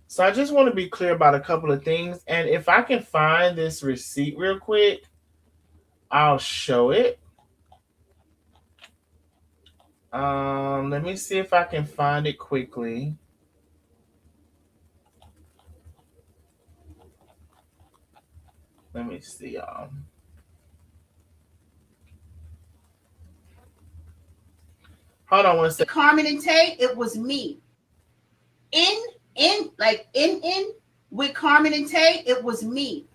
So I just want to be clear about a couple of things. And if I can find this receipt real quick, I'll show it. Let me see if I can find it quickly. Let me see, y'all. Hold on one second. Carmen and Tay, it was me. In with Carmen and Tay, it was me,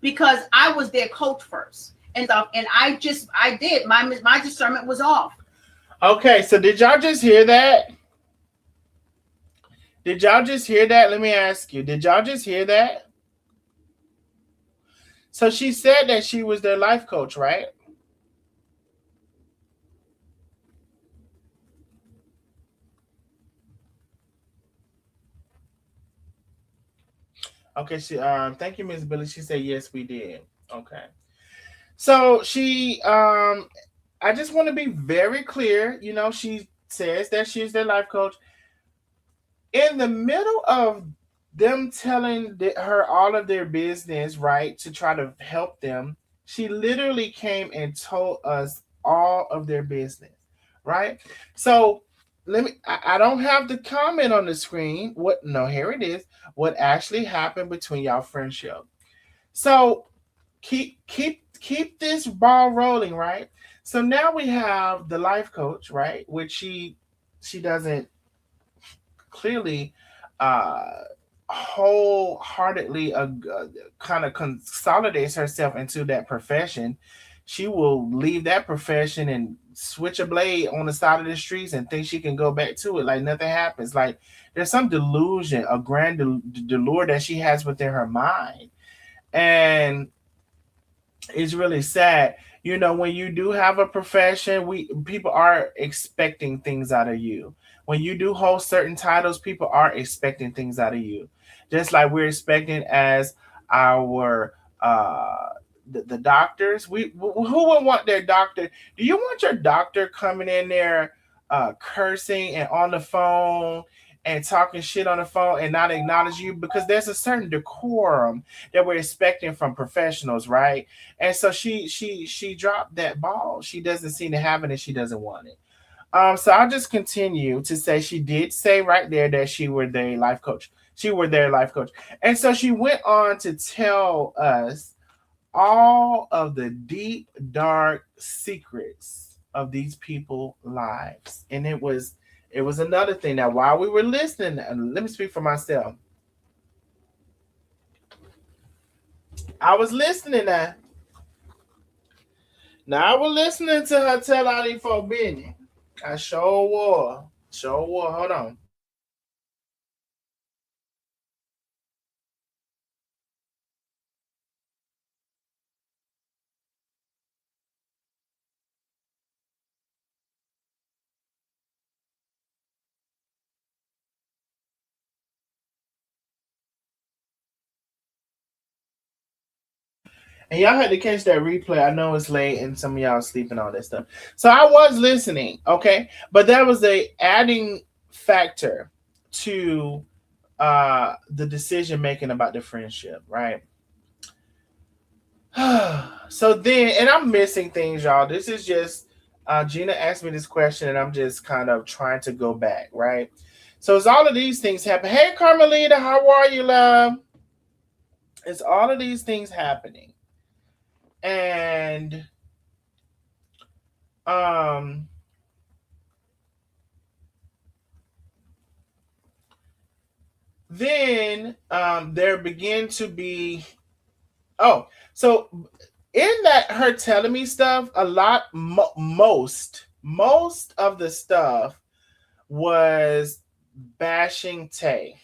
because I was their coach first, and I did my discernment was off. Okay, so did y'all just hear that? Did y'all just hear that? Let me ask you. Did y'all just hear that? So she said that she was their life coach, right? Okay, thank you, Miss Billy. She said yes, we did. Okay. So I just want to be very clear. You know, she says that she's their life coach. In the middle of them telling her all of their business, right, to try to help them, She literally came and told us all of their business, right? So let me. I don't have the comment on the screen. What? No, here it is. What actually happened between y'all friendship? So keep this ball rolling, right? So now we have the life coach, right? Which she doesn't clearly uh wholeheartedly kind of consolidates herself into that profession. She will leave that profession and switch a blade on the side of the streets and think she can go back to it like nothing happens. Like there's some delusion, a grand delure that she has within her mind. And it's really sad. You know, when you do have a profession, we people are expecting things out of you. When you do hold certain titles, people are expecting things out of you. Just like we're expecting as our the doctors. Who would want their doctor? Do you want your doctor coming in there cursing and on the phone and talking shit on the phone and not acknowledge you? Because there's a certain decorum that we're expecting from professionals, right? And so she dropped that ball. She doesn't seem to have it and she doesn't want it. So I'll just continue to say she did say right there that she were their life coach. She were their life coach. And so she went on to tell us all of the deep, dark secrets of these people' lives. And it was another thing that while we were listening, and let me speak for myself. I was listening now. Now I was listening to her tell all these folk business. I sure was. Sure was. Hold on. And y'all had to catch that replay. I know it's late and some of y'all sleeping all that stuff. So I was listening, okay? But that was a adding factor to the decision making about the friendship, right? So then, and I'm missing things, y'all. This is just Gina asked me this question, and I'm just kind of trying to go back, right? So as all of these things happen, hey Carmelita, how are you, love? It's all of these things happening, and um, then there begin to be oh, so in that her telling me stuff, a lot, most of the stuff was bashing Tay,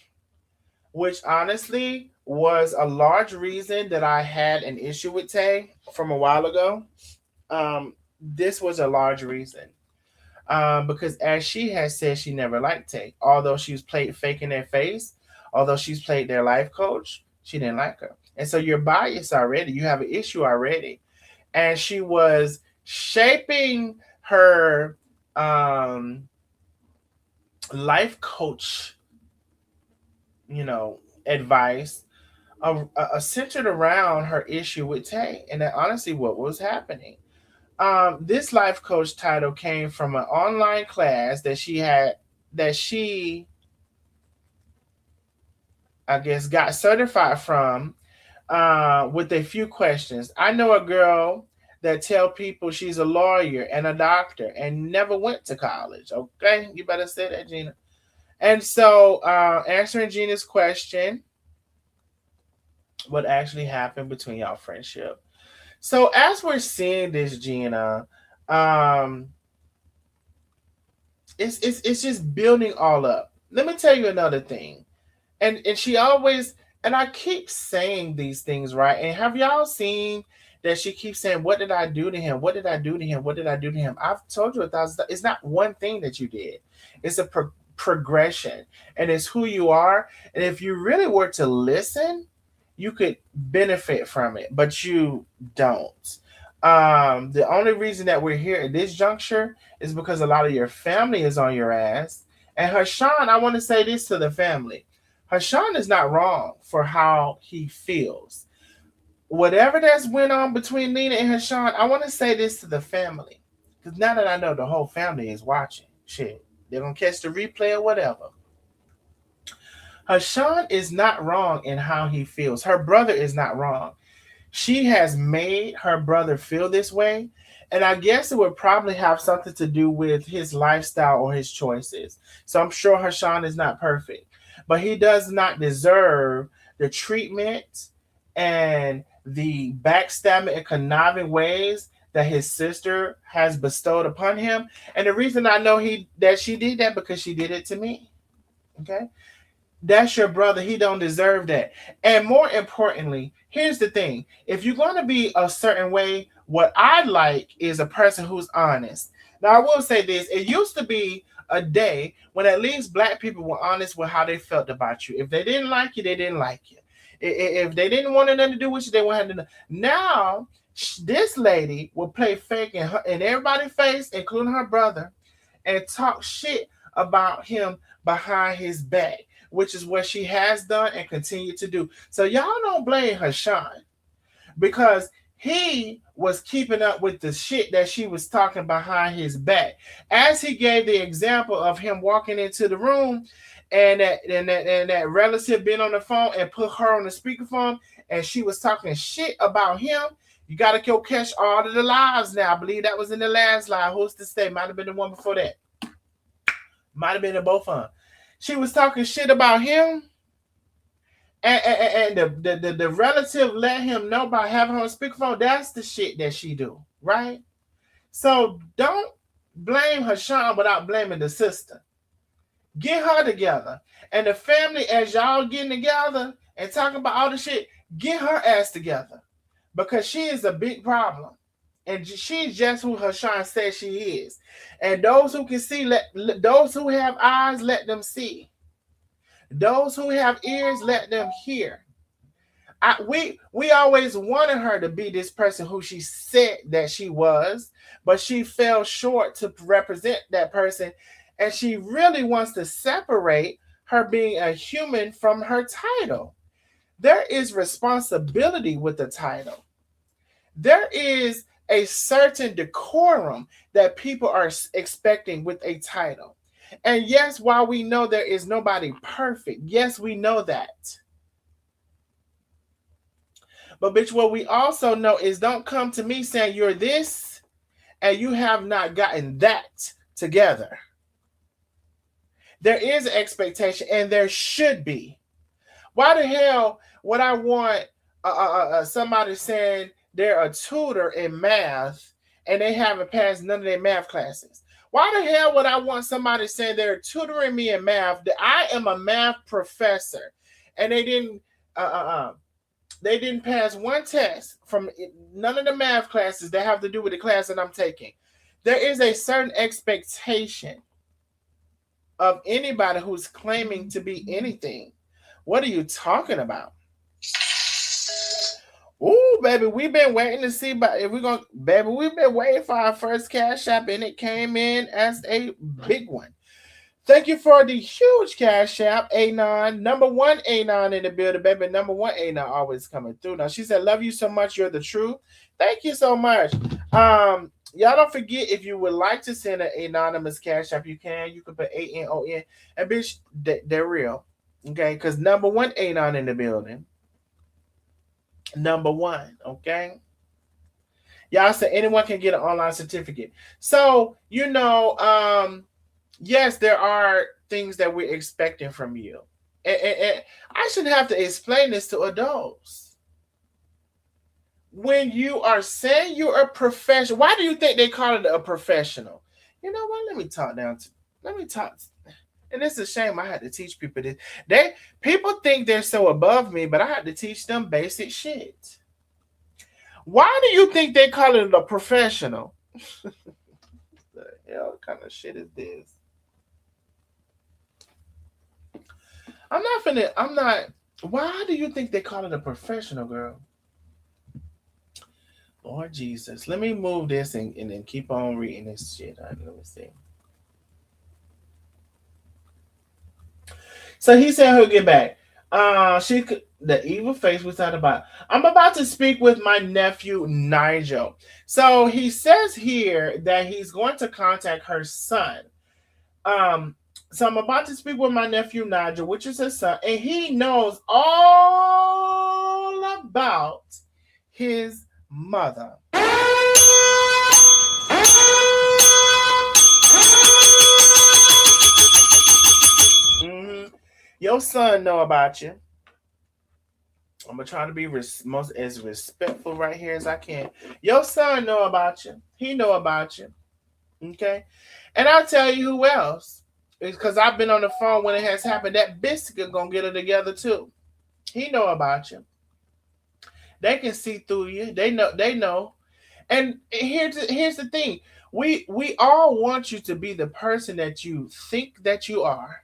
which honestly was a large reason that I had an issue with Tay from a while ago. This was a large reason. Because as she has said, she never liked Tay. Although she was played faking their face, although she's played their life coach, she didn't like her. And so you're biased already. You have an issue already. And she was shaping her life coach, advice centered around her issue with Tay. And that honestly what was happening. This life coach title came from an online class that she I guess got certified from with a few questions. I know a girl that tell people she's a lawyer and a doctor and never went to college. Okay, you better say that, Gina. And so, answering Gina's question, what actually happened between y'all friendship? So as we're seeing this, Gina, um, it's just building all up. Let me tell you another thing, and she always and I keep saying these things, right? And have y'all seen that she keeps saying, "What did I do to him? What did I do to him? What did I do to him?" I've told you 1,000. It's not one thing that you did. It's a progression, and it's who you are. And if you really were to listen, you could benefit from it, but you don't. The only reason that we're here at this juncture is because a lot of your family is on your ass. And Hashan, I want to say this to the family. Hashan is not wrong for how he feels. whatever that's went on between Nina and Hashan, I want to say this to the family. Because now that I know the whole family is watching, shit, they're going to catch the replay or whatever. Hashan is not wrong in how he feels. Her brother is not wrong. She has made her brother feel this way. And I guess it would probably have something to do with his lifestyle or his choices. So I'm sure Hashan is not perfect, but he does not deserve the treatment and the backstabbing and conniving ways that his sister has bestowed upon him. And the reason I know that she did that because she did it to me. Okay, that's your brother. He don't deserve that. And more importantly, here's the thing. If you're going to be a certain way, what I like is a person who's honest. Now, I will say this. It used to be a day when at least black people were honest with how they felt about you. If they didn't like you, they didn't like you. If they didn't want nothing to do with you, they wanted to. Now, this lady will play fake in everybody's face, including her brother, and talk shit about him behind his back, which is what she has done and continue to do. So y'all don't blame Hashan because he was keeping up with the shit that she was talking behind his back. As he gave the example of him walking into the room and that relative being on the phone and put her on the speakerphone and she was talking shit about him. You gotta go catch all of the lives now. I believe that was in the last live. Who's to say? Might have been the one before that. Might have been in both of them. She was talking shit about him, and the relative let him know by having her on speakerphone. That's the shit that she do, right? So don't blame Hashan without blaming the sister. Get her together. And the family, as y'all getting together and talking about all the shit, get her ass together. Because she is a big problem. And she's just who Hashan says she is. And those who can see, those who have eyes, let them see. Those who have ears, let them hear. We always wanted her to be this person who she said that she was, but she fell short to represent that person. And she really wants to separate her being a human from her title. There is responsibility with the title. There is a certain decorum that people are expecting with a title. And yes, while we know there is nobody perfect, yes, we know that. But bitch, what we also know is don't come to me saying you're this and you have not gotten that together. There is an expectation and there should be. Why the hell would I want somebody saying they're a tutor in math and they haven't passed none of their math classes? Why the hell would I want somebody saying they're tutoring me in math that I am a math professor and they didn't pass one test from none of the math classes that have to do with the class that I'm taking? There is a certain expectation of anybody who's claiming to be anything. What are you talking about? Ooh, baby, we've been waiting to see, but if we're gonna, baby, we've been waiting for our first cash app, and it came in as a big one. Thank you for the huge cash app, Anon. Number one, Anon in the building, baby. Number one, Anon always coming through. Now she said, "Love you so much. You're the truth." Thank you so much. Y'all don't forget if you would like to send an anonymous cash app, you can. You can put ANON, and bitch, they're real, okay? Because number one, Anon in the building. Number one, okay? Y'all said anyone can get an online certificate. So, yes, there are things that we're expecting from you. And I shouldn't have to explain this to adults. When you are saying you're a professional, why do you think they call it a professional? You know what? Let me talk. And it's a shame I had to teach people this. People think they're so above me, but I had to teach them basic shit. Why do you think they call it a professional? The hell kind of shit is this? I'm not. Why do you think they call it a professional, girl? Lord Jesus. Let me move this and then keep on reading this shit. Let me see. So he said he'll get back. The evil face we talked about. I'm about to speak with my nephew Nigel. So he says here that he's going to contact her son. Um, so I'm about to speak with my nephew Nigel, which is his son, and he knows all about his mother. Mhm. Your son know about you. I'm gonna try to be most as respectful right here as I can. Your son know about you. He know about you. Okay, and I'll tell you who else. It's because I've been on the phone when it has happened. That biscuit gonna get it together too. He know about you. They can see through you. They know. They know. And here's the thing. We all want you to be the person that you think that you are.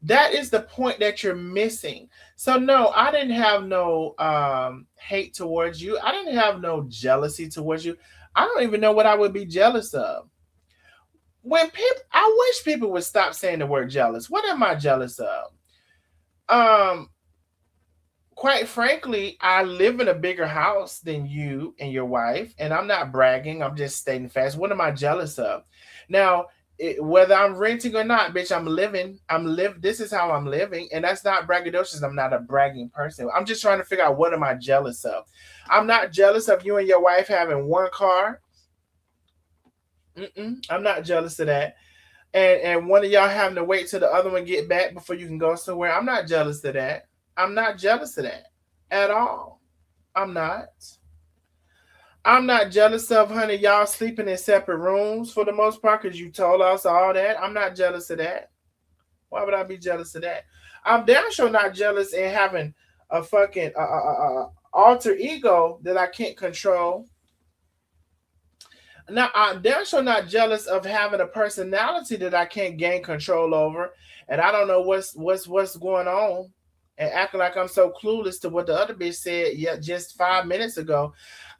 That is the point that you're missing. So no, I didn't have no hate towards you. I didn't have no jealousy towards you. I don't even know what I would be jealous of. When people, I wish people would stop saying the word jealous. What am I jealous of? Um, Quite frankly, I live in a bigger house than you and your wife, and I'm not bragging. I'm just stating facts. What am I jealous of? Now, whether I'm renting or not, bitch, I'm living. This is how I'm living, and that's not braggadocious. I'm not a bragging person. I'm just trying to figure out what am I jealous of. I'm not jealous of you and your wife having one car. I'm not jealous of that. And one of y'all having to wait till the other one get back before you can go somewhere. I'm not jealous of that. I'm not jealous of that at all. I'm not. I'm not jealous of, honey, y'all sleeping in separate rooms for the most part because you told us all that. I'm not jealous of that. Why would I be jealous of that? I'm damn sure not jealous in having a fucking alter ego that I can't control. Now, I'm damn sure not jealous of having a personality that I can't gain control over, and I don't know what's going on, and acting like I'm so clueless to what the other bitch said just 5 minutes ago.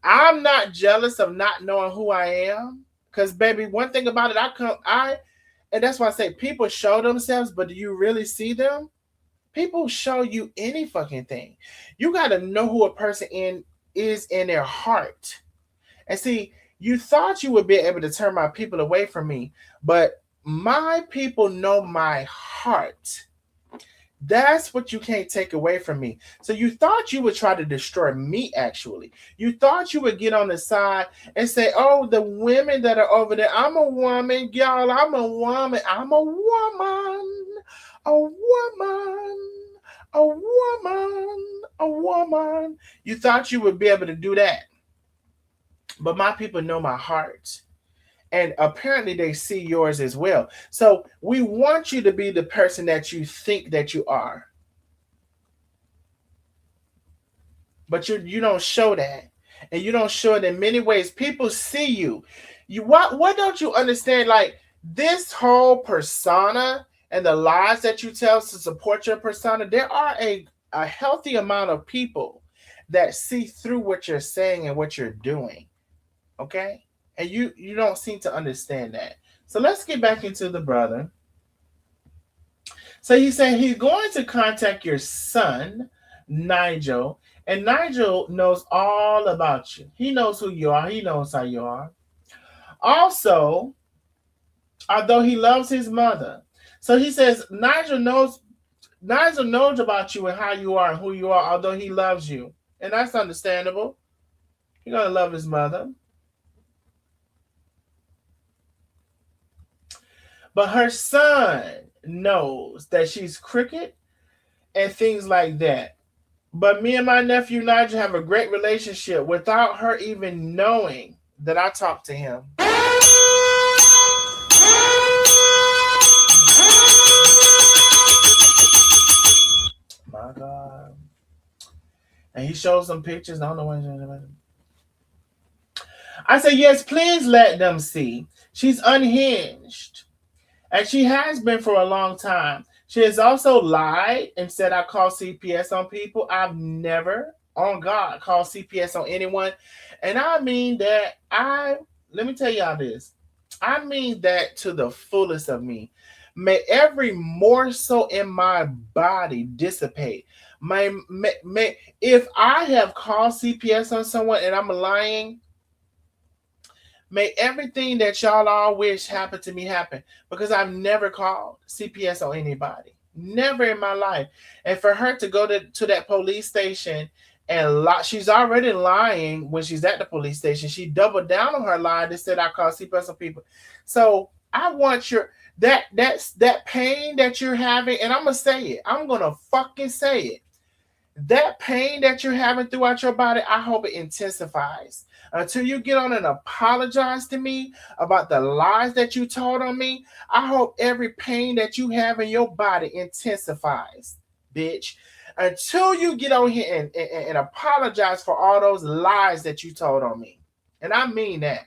I'm not jealous of not knowing who I am, cause baby, one thing about it, and that's why I say people show themselves, but do you really see them? People show you any fucking thing. You got to know who a person is in their heart. And see, you thought you would be able to turn my people away from me, but my people know my heart. That's what you can't take away from me. So you thought you would try to destroy me, actually. You thought you would get on the side and say, oh, the women that are over there, I'm a woman, y'all, I'm a woman, I'm a woman, a woman, a woman, a woman. You thought you would be able to do that. But my people know my heart. And apparently they see yours as well. So we want you to be the person that you think that you are. But you don't show that. And you don't show it in many ways. People see you. What don't you understand? Like this whole persona and the lies that you tell to support your persona, there are a healthy amount of people that see through what you're saying and what you're doing. Okay? And you don't seem to understand that. So let's get back into the brother. So he's saying he's going to contact your son, Nigel, and Nigel knows all about you. He knows who you are. He knows how you are. Also, although he loves his mother, so he says Nigel knows about you and how you are and who you are, although he loves you, and that's understandable. He's gonna love his mother. But her son knows that she's crooked and things like that. But me and my nephew Nigel have a great relationship without her even knowing that I talk to him. My God. And he shows some pictures. I don't know what. I say, yes, please let them see. She's unhinged. And she has been for a long time. She has also lied and said I call CPS on people. I've never, on God, called CPS on anyone. And I mean that let me tell y'all this. I mean that to the fullest of me. May every morsel in my body dissipate. If I have called CPS on someone and I'm lying, may everything that y'all all wish happened to me happen, because I've never called CPS on anybody. Never in my life. And for her to go to that police station and lie, she's already lying when she's at the police station. She doubled down on her lie and said I called CPS on people. So I want your that pain that you're having, and I'm gonna say it. I'm gonna fucking say it. That pain that you're having throughout your body, I hope it intensifies until you get on and apologize to me about the lies that you told on me. I hope every pain that you have in your body intensifies, bitch, until you get on here and apologize for all those lies that you told on me. And I mean that.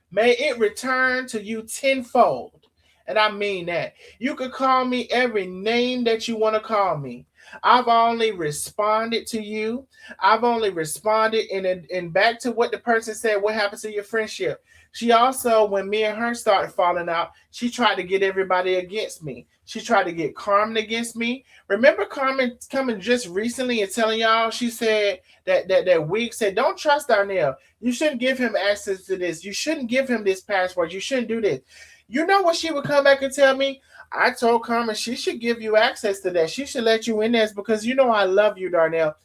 May it return to you tenfold. And I mean that. You could call me every name that you want to call me. I've only responded to you. I've only responded and back to what the person said. What happened to your friendship? She also, when me and her started falling out, she tried to get everybody against me. She tried to get Carmen against me. Remember Carmen coming just recently and telling y'all, she said that week said, don't trust Darnell. You shouldn't give him access to this. You shouldn't give him this password. You shouldn't do this. You know what she would come back and tell me? I told Carmen she should give you access to that. She should let you in there because you know I love you, Darnell.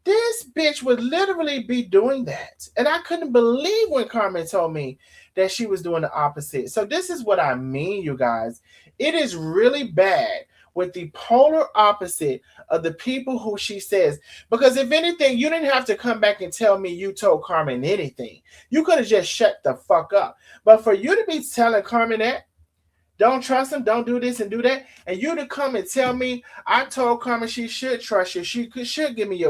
This bitch would literally be doing that. And I couldn't believe when Carmen told me that she was doing the opposite. So this is what I mean, you guys. It is really bad with the polar opposite of the people who she says. Because if anything, you didn't have to come back and tell me you told Carmen anything. You could have just shut the fuck up. But for you to be telling Carmen that, don't trust him, don't do this and do that, and you to come and tell me I told Carmen she should trust you, should give me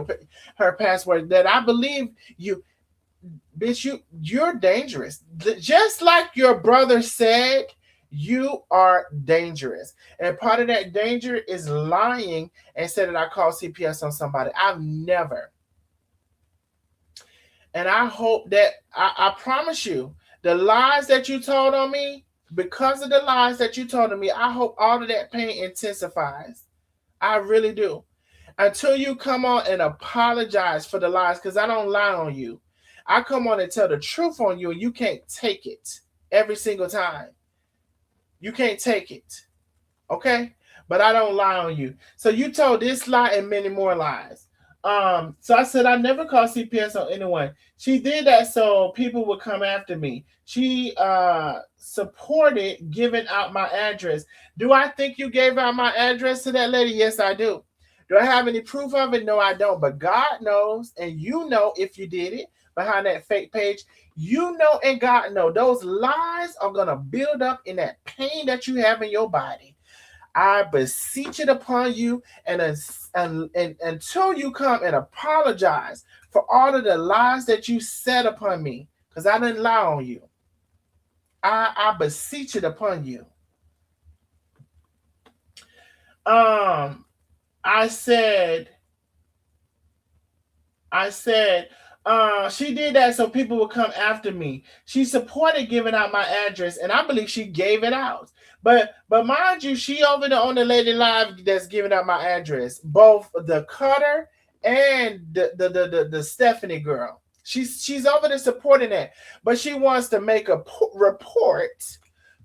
her password, that I believe you, bitch, you're dangerous. Just like your brother said, you are dangerous. And part of that danger is lying and said that I called CPS on somebody. I've never. And I hope that I promise you, the lies that you told on me, because of the lies that you told on me, I hope all of that pain intensifies. I really do. Until you come on and apologize for the lies, because I don't lie on you. I come on and tell the truth on you, and you can't take it every single time. You can't take it. Okay? But I don't lie on you. So you told this lie and many more lies. So I said I never called CPS on anyone. She did that so people would come after me. She supported giving out my address. Do I think you gave out my address to that lady? Yes, I do. Do I have any proof of it? No, I don't. But God knows, and you know if you did it behind that fake page. You know, and God know those lies are gonna build up in that pain that you have in your body. I beseech it upon you, and until you come and apologize for all of the lies that you said upon me, because I didn't lie on you. I beseech it upon you. I said, she did that so people would come after me. She supported giving out my address, and I believe she gave it out. But mind you, she over there on the Lady Live that's giving out my address. Both the Cutter and the Stephanie girl. She's over there supporting that. But she wants to make a report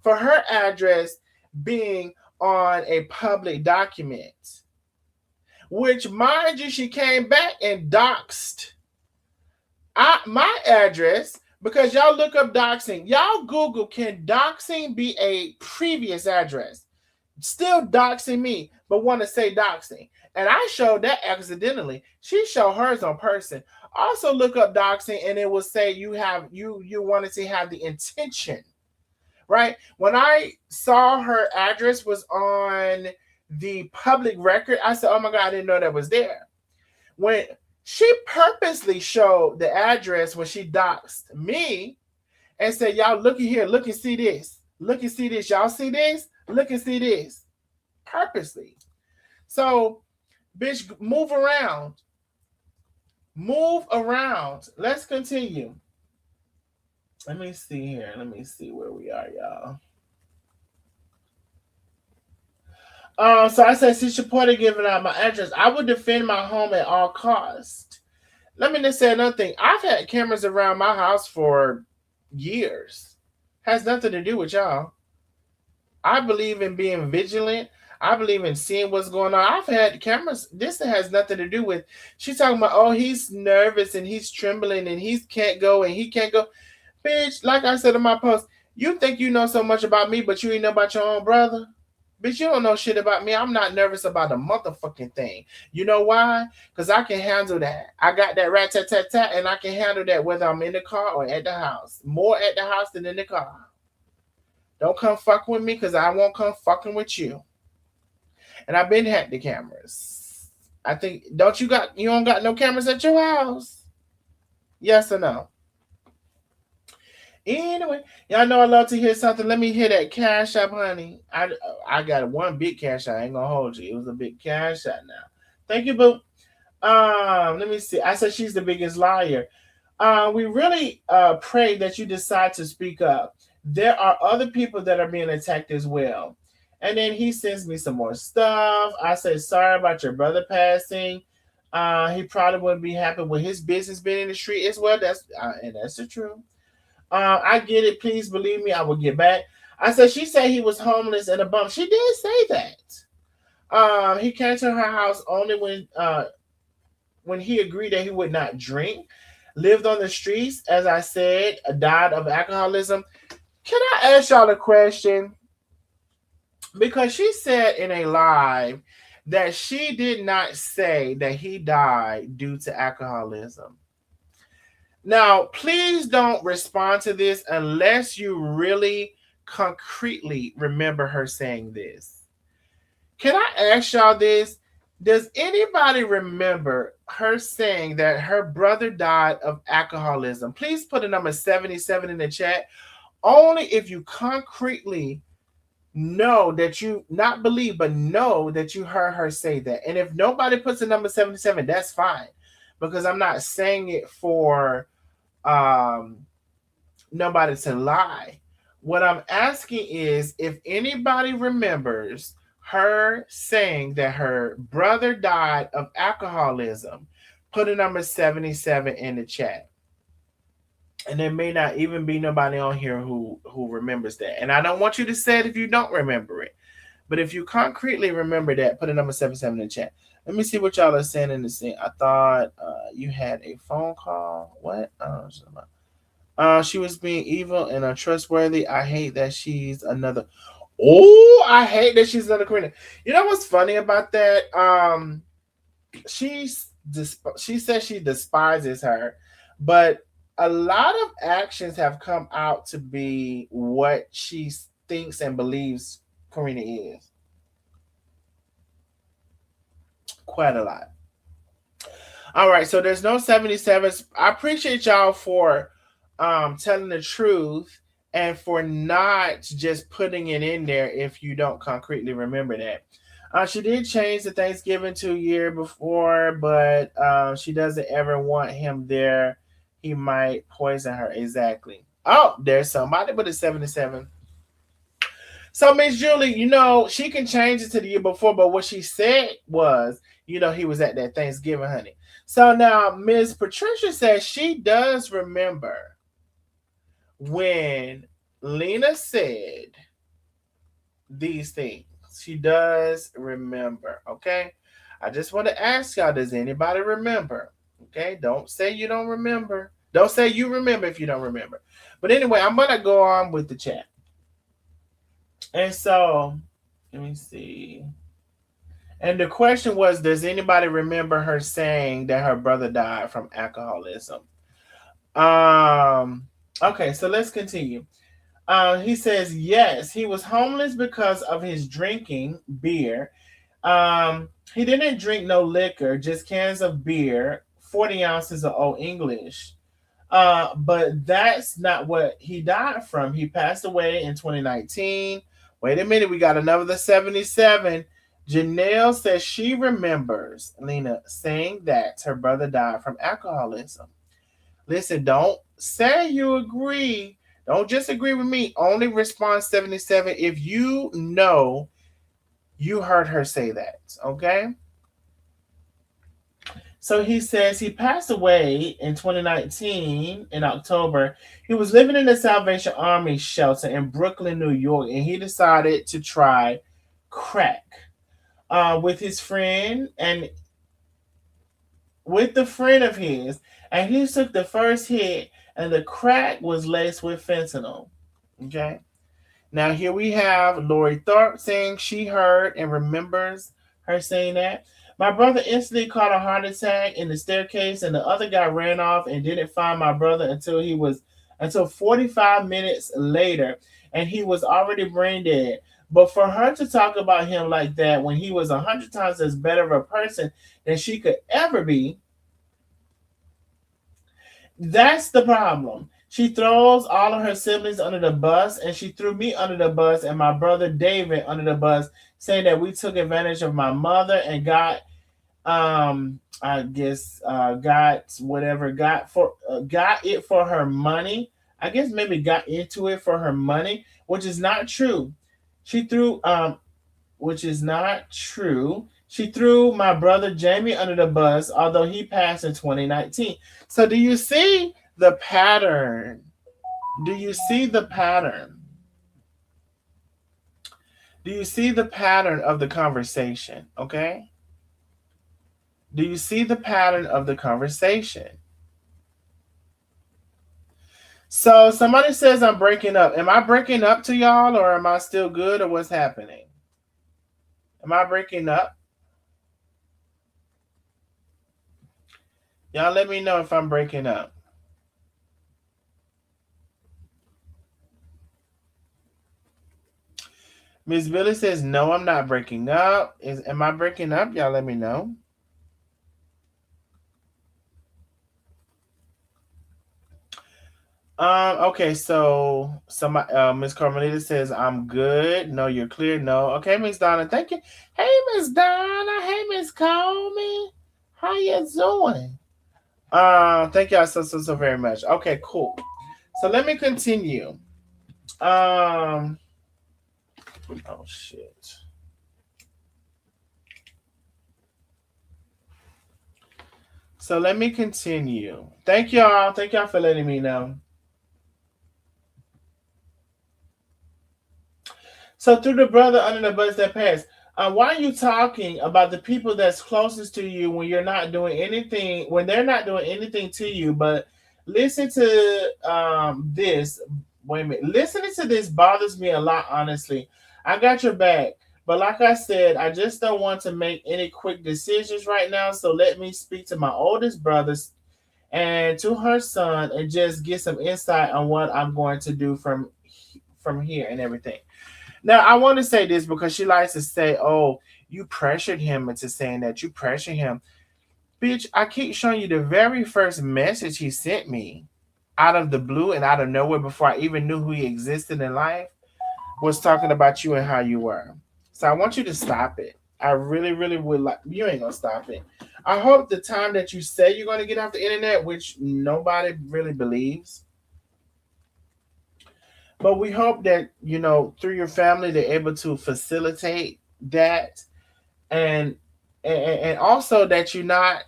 for her address being on a public document. Which, mind you, she came back and doxed my address, because y'all look up doxing. Y'all Google, can doxing be a previous address? Still doxing me, but want to say doxing. And I showed that accidentally. She showed hers on person. Also look up doxing, and it will say you wanted to have the intention. Right? When I saw her address was on the public record, I said, oh my God, I didn't know that was there. When she purposely showed the address when she doxed me and said, y'all looky here, look and see this. Look and see this. Y'all see this? Look and see this. Purposely. So, bitch, move around. Move around. Let's continue. Let me see here. Let me see where we are, y'all. So I said, since Porter giving out my address, I would defend my home at all costs. Let me just say another thing. I've had cameras around my house for years. Has nothing to do with y'all. I believe in being vigilant. I believe in seeing what's going on. I've had cameras. This has nothing to do with. She's talking about, oh, he's nervous and he's trembling and he can't go and he can't go. Bitch, like I said in my post, you think you know so much about me, but you ain't know about your own brother? Bitch, you don't know shit about me. I'm not nervous about a motherfucking thing. You know why? Because I can handle that. I got that rat tat tat tat, and I can handle that whether I'm in the car or at the house. More at the house than in the car. Don't come fuck with me because I won't come fucking with you. And I've been hacked the cameras. I think you don't got no cameras at your house? Yes or no? Anyway, y'all know I love to hear something. Let me hear that cash app, honey. I got one big cash app. I ain't gonna hold you. It was a big cash app now. Thank you, boo. Let me see. I said she's the biggest liar. We really pray that you decide to speak up. There are other people that are being attacked as well. And then he sends me some more stuff. I say sorry about your brother passing. He probably wouldn't be happy with his business being in the street as well. That's the truth. I get it. Please believe me. I will get back. I said she said he was homeless and a bum. She did say that. He came to her house only when he agreed that he would not drink. Lived on the streets, as I said, died of alcoholism. Can I ask y'all a question? Because she said in a live that she did not say that he died due to alcoholism. Now, please don't respond to this unless you really concretely remember her saying this. Can I ask y'all this? Does anybody remember her saying that her brother died of alcoholism? Please put a number 77 in the chat. Only if you concretely know that you not believe, but know that you heard her say that. And if nobody puts a number 77, that's fine. Because I'm not saying it for nobody to lie. What I'm asking is if anybody remembers her saying that her brother died of alcoholism, put a number 77 in the chat. And there may not even be nobody on here who remembers that. And I don't want you to say it if you don't remember it. But if you concretely remember that, put a number 77 in the chat. Let me see what y'all are saying in the scene. I thought you had a phone call. What? She was being evil and untrustworthy. I hate that she's another. Oh, I hate that she's another Korean. You know what's funny about that? She says she despises her, but a lot of actions have come out to be what she thinks and believes Karina is. Quite a lot. All right, so there's no 77s. I appreciate y'all for telling the truth and for not just putting it in there if you don't concretely remember that. She did change the Thanksgiving to a year before, but she doesn't ever want him there. He might poison her. Exactly. Oh, there's somebody with a 77. So, Miss Julie, she can change it to the year before, but what she said was, he was at that Thanksgiving, honey. So now Miss Patricia says she does remember when Lena said these things. She does remember, okay? I just want to ask y'all, does anybody remember? Okay, don't say you don't remember. Don't say you remember if you don't remember. But anyway, I'm going to go on with the chat. And so, let me see. And the question was, does anybody remember her saying that her brother died from alcoholism? Okay, so let's continue. He says, yes, he was homeless because of his drinking beer. He didn't drink no liquor, just cans of beer, 40 ounces of Old English. But that's not what he died from. He passed away in 2019. Wait a minute, we got another 77. Janelle says she remembers Lena saying that her brother died from alcoholism. Listen, don't say you agree. Don't just agree with me. Only respond 77 if you know You heard her say that, okay? So he says he passed away in 2019 in October. He was living in the Salvation Army shelter in Brooklyn, New York, and he decided to try crack with his friend and with the friend of his. And he took the first hit, and the crack was laced with fentanyl. Okay. Now here we have Lori Thorpe saying she heard and remembers her saying that. My brother instantly caught a heart attack in the staircase, and the other guy ran off and didn't find my brother until 45 minutes later, and he was already brain dead. But for her to talk about him like that when he was 100 times as better of a person than she could ever be, that's the problem. She throws all of her siblings under the bus, and she threw me under the bus and my brother David under the bus, saying that we took advantage of my mother and got, I guess, got whatever, got it for her money. I guess maybe got into it for her money, which is not true. She threw, which is not true. She threw my brother Jamie under the bus, although he passed in 2019. So, do you see the pattern? Do you see the pattern? Do you see the pattern of the conversation? Okay. Do you see the pattern of the conversation? So, somebody says I'm breaking up. Am I breaking up to y'all, or am I still good, or what's happening? Am I breaking up? Y'all let me know if I'm breaking up. Miss Billy says, no, I'm not breaking up. Am I breaking up? Y'all let me know. Okay, so Miss Carmelita says, I'm good. No, you're clear. No. Okay, Miss Donna, thank you. Hey, Miss Donna. Hey, Miss Coleman. How you doing? Thank y'all so very much. Okay, cool. So let me continue. Oh shit. So let me continue. Thank y'all. Thank y'all for letting me know. So through the brother under the bus that passed. Why are you talking about the people that's closest to you when you're not doing anything, when they're not doing anything to you? But listen to this. Wait a minute. Listening to this bothers me a lot, honestly. I got your back. But like I said, I just don't want to make any quick decisions right now. So let me speak to my oldest brothers and to her son and just get some insight on what I'm going to do from here and everything. Now, I want to say this because she likes to say, oh, you pressured him into saying that. You pressured him. Bitch, I keep showing you the very first message he sent me out of the blue and out of nowhere before I even knew who he existed in life was talking about you and how you were. So I want you to stop it. I really, really would like, you ain't going to stop it. I hope the time that you say you're going to get off the internet, which nobody really believes, but we hope that, through your family, they're able to facilitate that, and and also that you're not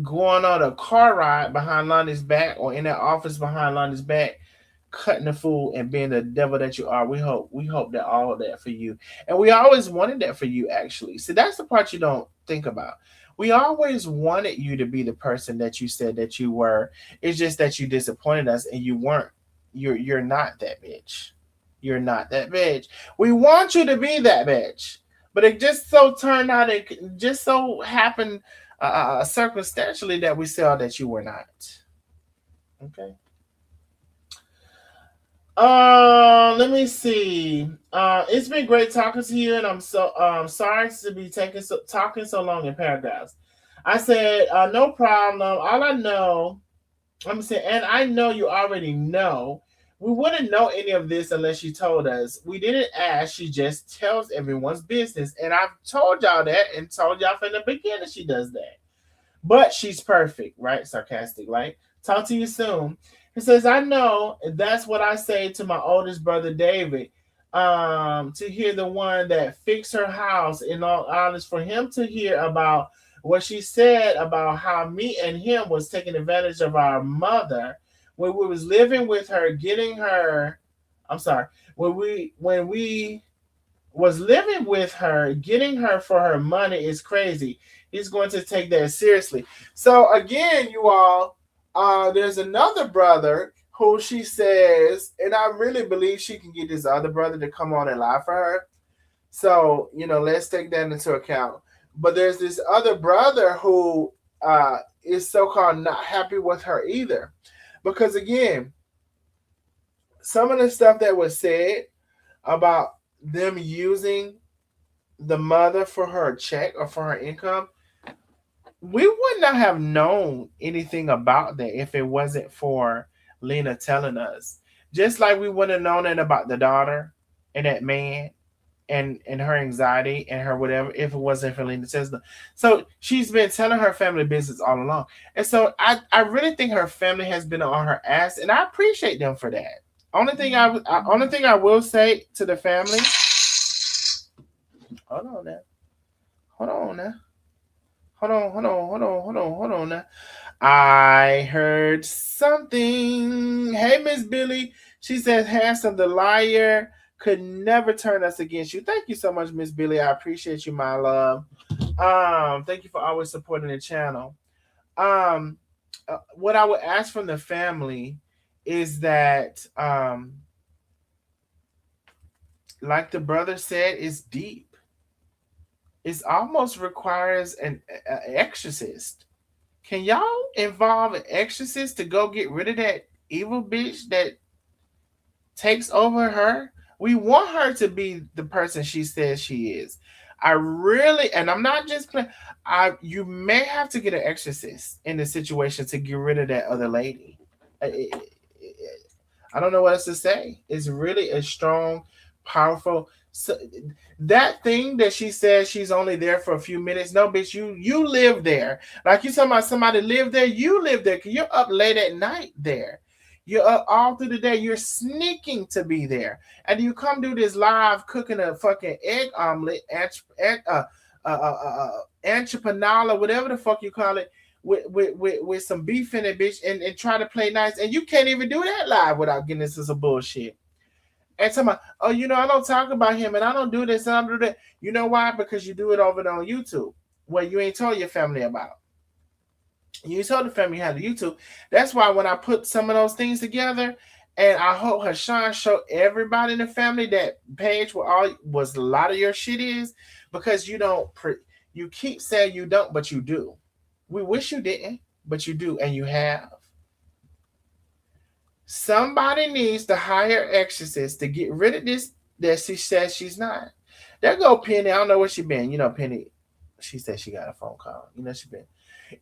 going on a car ride behind Lonnie's back or in that office behind Lonnie's back, cutting the fool and being the devil that you are. We hope that all of that for you. And we always wanted that for you, actually. So that's the part you don't think about. We always wanted you to be the person that you said that you were. It's just that you disappointed us and you weren't. You're not that bitch. You're not that bitch. We want you to be that bitch. But it just so turned out, it just so happened circumstantially that we saw that you were not. Okay. Let me see. It's been great talking to you, and I'm so sorry to be talking so long in paragraphs. I said, no problem. All I know, I'm saying, and I know you already know. We wouldn't know any of this unless she told us. We didn't ask. She just tells everyone's business, and I've told y'all that, and told y'all from the beginning she does that. But she's perfect, right? Sarcastic, right? Talk to you soon. He says, I know that's what I say to my oldest brother, David. To hear the one that fixed her house, in all honest, for him to hear about what she said about how me and him was taking advantage of our mother when we was living with her, getting her, I'm sorry, when we was living with her, getting her for her money is crazy. He's going to take that seriously. So again, you all, there's another brother who she says, and I really believe she can get this other brother to come on and lie for her. So, let's take that into account. But there's this other brother who is so called not happy with her either. Because again, some of the stuff that was said about them using the mother for her check or for her income, we would not have known anything about that if it wasn't for Lena telling us. Just like we wouldn't have known it about the daughter and that man and her anxiety and her whatever if it wasn't for Lena Tesla. So she's been telling her family business all along. And so I really think her family has been on her ass, and I appreciate them for that. Only thing I will say to the family, hold on now. Hold on now. Hold on now. I heard something. Hey, Miss Billy. She says, handsome the liar could never turn us against you. Thank you so much, Miss Billy. I appreciate you, my love. Thank you for always supporting the channel. What I would ask from the family is that, like the brother said, it's deep. It almost requires an exorcist. Can y'all involve an exorcist to go get rid of that evil bitch that takes over her? We want her to be the person she says she is. I really, and I'm not just playing. You may have to get an exorcist in the situation to get rid of that other lady. I, I don't know what else to say. It's really a strong, powerful. So, that thing that she says she's only there for a few minutes. No, bitch, you live there. Like you talking about somebody live there. You live there because you're up late at night there. You're up all through the day. You're sneaking to be there, and you come do this live cooking a fucking egg omelet, entrepreneur, whatever the fuck you call it, with some beef in it, bitch, and try to play nice, and you can't even do that live without getting into some bullshit. And talking about, oh, I don't talk about him and I don't do this and I don't do that. You know why? Because you do it over there on YouTube where you ain't told your family about. You told the family how to YouTube. That's why when I put some of those things together, and I hope Hashan showed everybody in the family that page where all was a lot of your shit is, because you don't you keep saying you don't, but you do. We wish you didn't, but you do, and you have. Somebody needs to hire exorcists to get rid of this that she says she's not. There go Penny. I don't know where she been. Penny, she said she got a phone call. She been.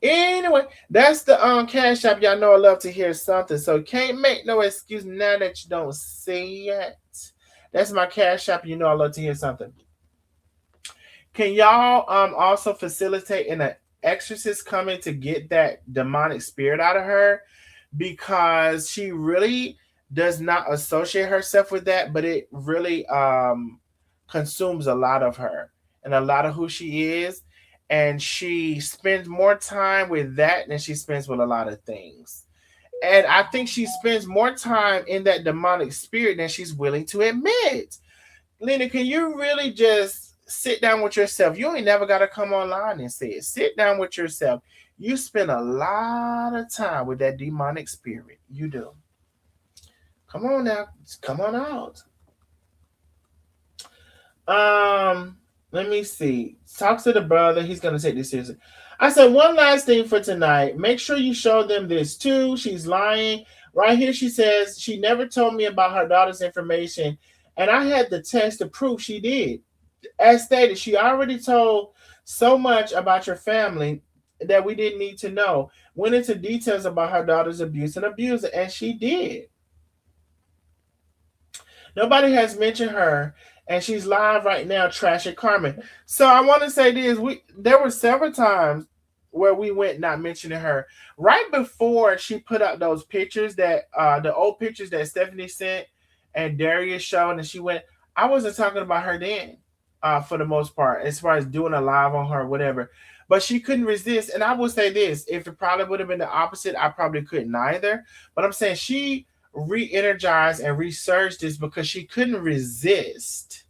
Anyway, that's the cash app. Y'all know I love to hear something. So can't make no excuse now that you don't see it. That's my cash app. I love to hear something. Can y'all also facilitate an exorcist coming to get that demonic spirit out of her? Because she really does not associate herself with that, but it really consumes a lot of her and a lot of who she is. And she spends more time with that than she spends with a lot of things. And I think she spends more time in that demonic spirit than she's willing to admit. Lena, can you really just sit down with yourself? You ain't never got to come online and say it. Sit down with yourself. You spend a lot of time with that demonic spirit. You do. Come on now. Come on out. Let me see. Talk to the brother. He's going to take this seriously. I said one last thing for tonight. Make sure you show them this too. She's lying. Right here she says she never told me about her daughter's information. And I had the text to prove she did. As stated, she already told so much about your family that we didn't need to know. Went into details about her daughter's abuse and abuser, and she did. Nobody has mentioned her, and she's live right now, trashing Carmen. So I want to say this: there were several times where we went not mentioning her. Right before she put up those pictures that the old pictures that Stephanie sent and Darius showed, and she went, I wasn't talking about her then, for the most part, as far as doing a live on her, whatever. But she couldn't resist. And I will say this: if it probably would have been the opposite, I probably couldn't either. But I'm saying she re-energized and resurged this because she couldn't resist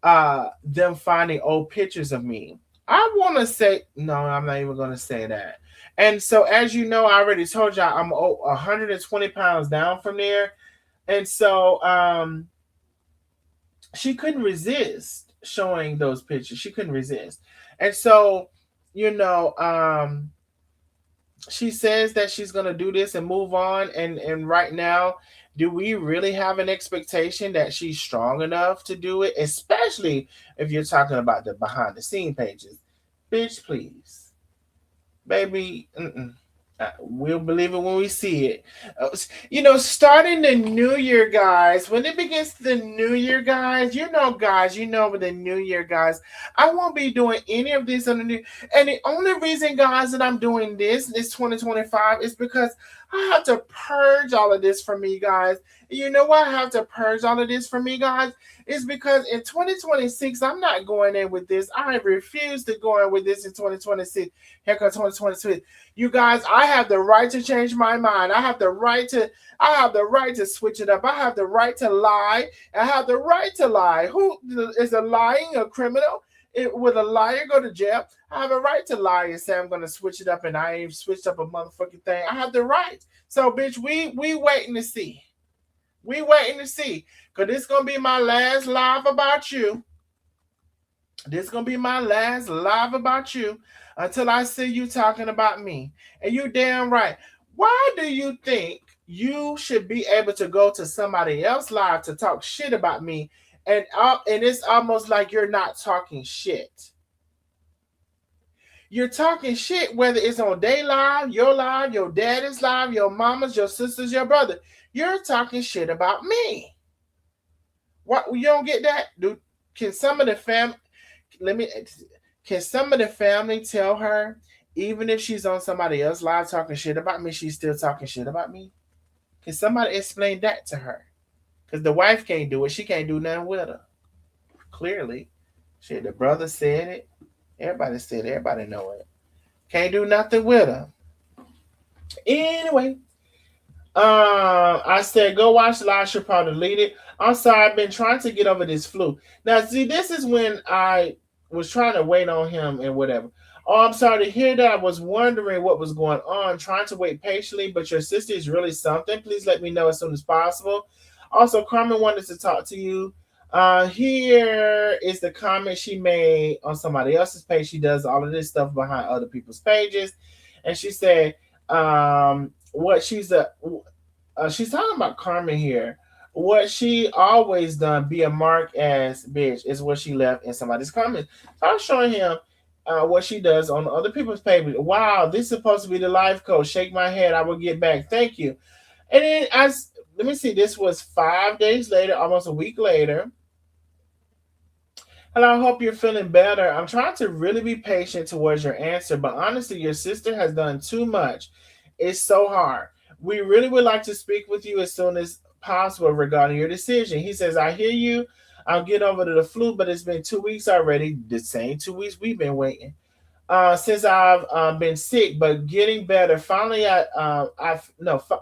them finding old pictures of me. I want to say no, I'm not even going to say that. And so, as you know, I already told y'all I'm 120 pounds down from there, and so she couldn't resist showing those pictures. She couldn't resist. And so, you know, she says that she's going to do this and move on, and right now, do we really have an expectation that she's strong enough to do it, especially if you're talking about the behind the scene pages? Bitch, please. Baby, we'll believe it when we see it. Starting the new year, guys, when it begins the new year, guys, with the new year, guys, I won't be doing any of this on the new. And the only reason, guys, that I'm doing this 2025 is because I have to purge all of this from me, guys. You know why I have to purge all of this from me, guys? It's because in 2026, I'm not going in with this. I refuse to go in with this in 2026. Heck, 2026. You guys, I have the right to change my mind. I have the right to switch it up. I have the right to lie. I have the right to lie. Who is a lying a criminal? Would a liar go to jail? I have a right to lie and say I'm gonna switch it up, and I ain't switched up a motherfucking thing. I have the right. So, bitch, we waiting to see. We waiting to see. Cause this gonna be my last live about you. This gonna be my last live about you until I see you talking about me. And you damn right. Why do you think you should be able to go to somebody else live to talk shit about me, and it's almost like you're not talking shit? You're talking shit whether it's on their live, your daddy's live, your mama's, your sister's, your brother. You're talking shit about me. What, you don't get that? Dude, can some of the fam let me can some of the family tell her, even if she's on somebody else live talking shit about me, she's still talking shit about me? Can somebody explain that to her? Because the wife can't do it. She can't do nothing with her. Clearly. Shit, the brother said it. Everybody said it. Everybody know it. Can't do nothing with her. Anyway, I said, go watch the live. She'll probably delete it. I'm sorry, I've been trying to get over this flu. Now, see, this is when I was trying to wait on him and whatever. Oh, I'm sorry to hear that. I was wondering what was going on, trying to wait patiently, but your sister is really something. Please let me know as soon as possible. Also, Carmen wanted to talk to you. Here is the comment she made on somebody else's page. She does all of this stuff behind other people's pages. And she said, she's talking about Carmen here. What she always done, be a mark ass bitch, is what she left in somebody's comments. So I was showing him what she does on other people's pages. Wow, this is supposed to be the life coach. Shake my head, I will get back. Thank you. And then let me see, this was 5 days later, almost a week later. And I hope you're feeling better. I'm trying to really be patient towards your answer, but honestly, your sister has done too much. It's so hard. We really would like to speak with you as soon as possible regarding your decision. He says, I hear you. I'll get over to the flu, but it's been 2 weeks already. The same 2 weeks we've been waiting. Since I've been sick, but getting better. Finally,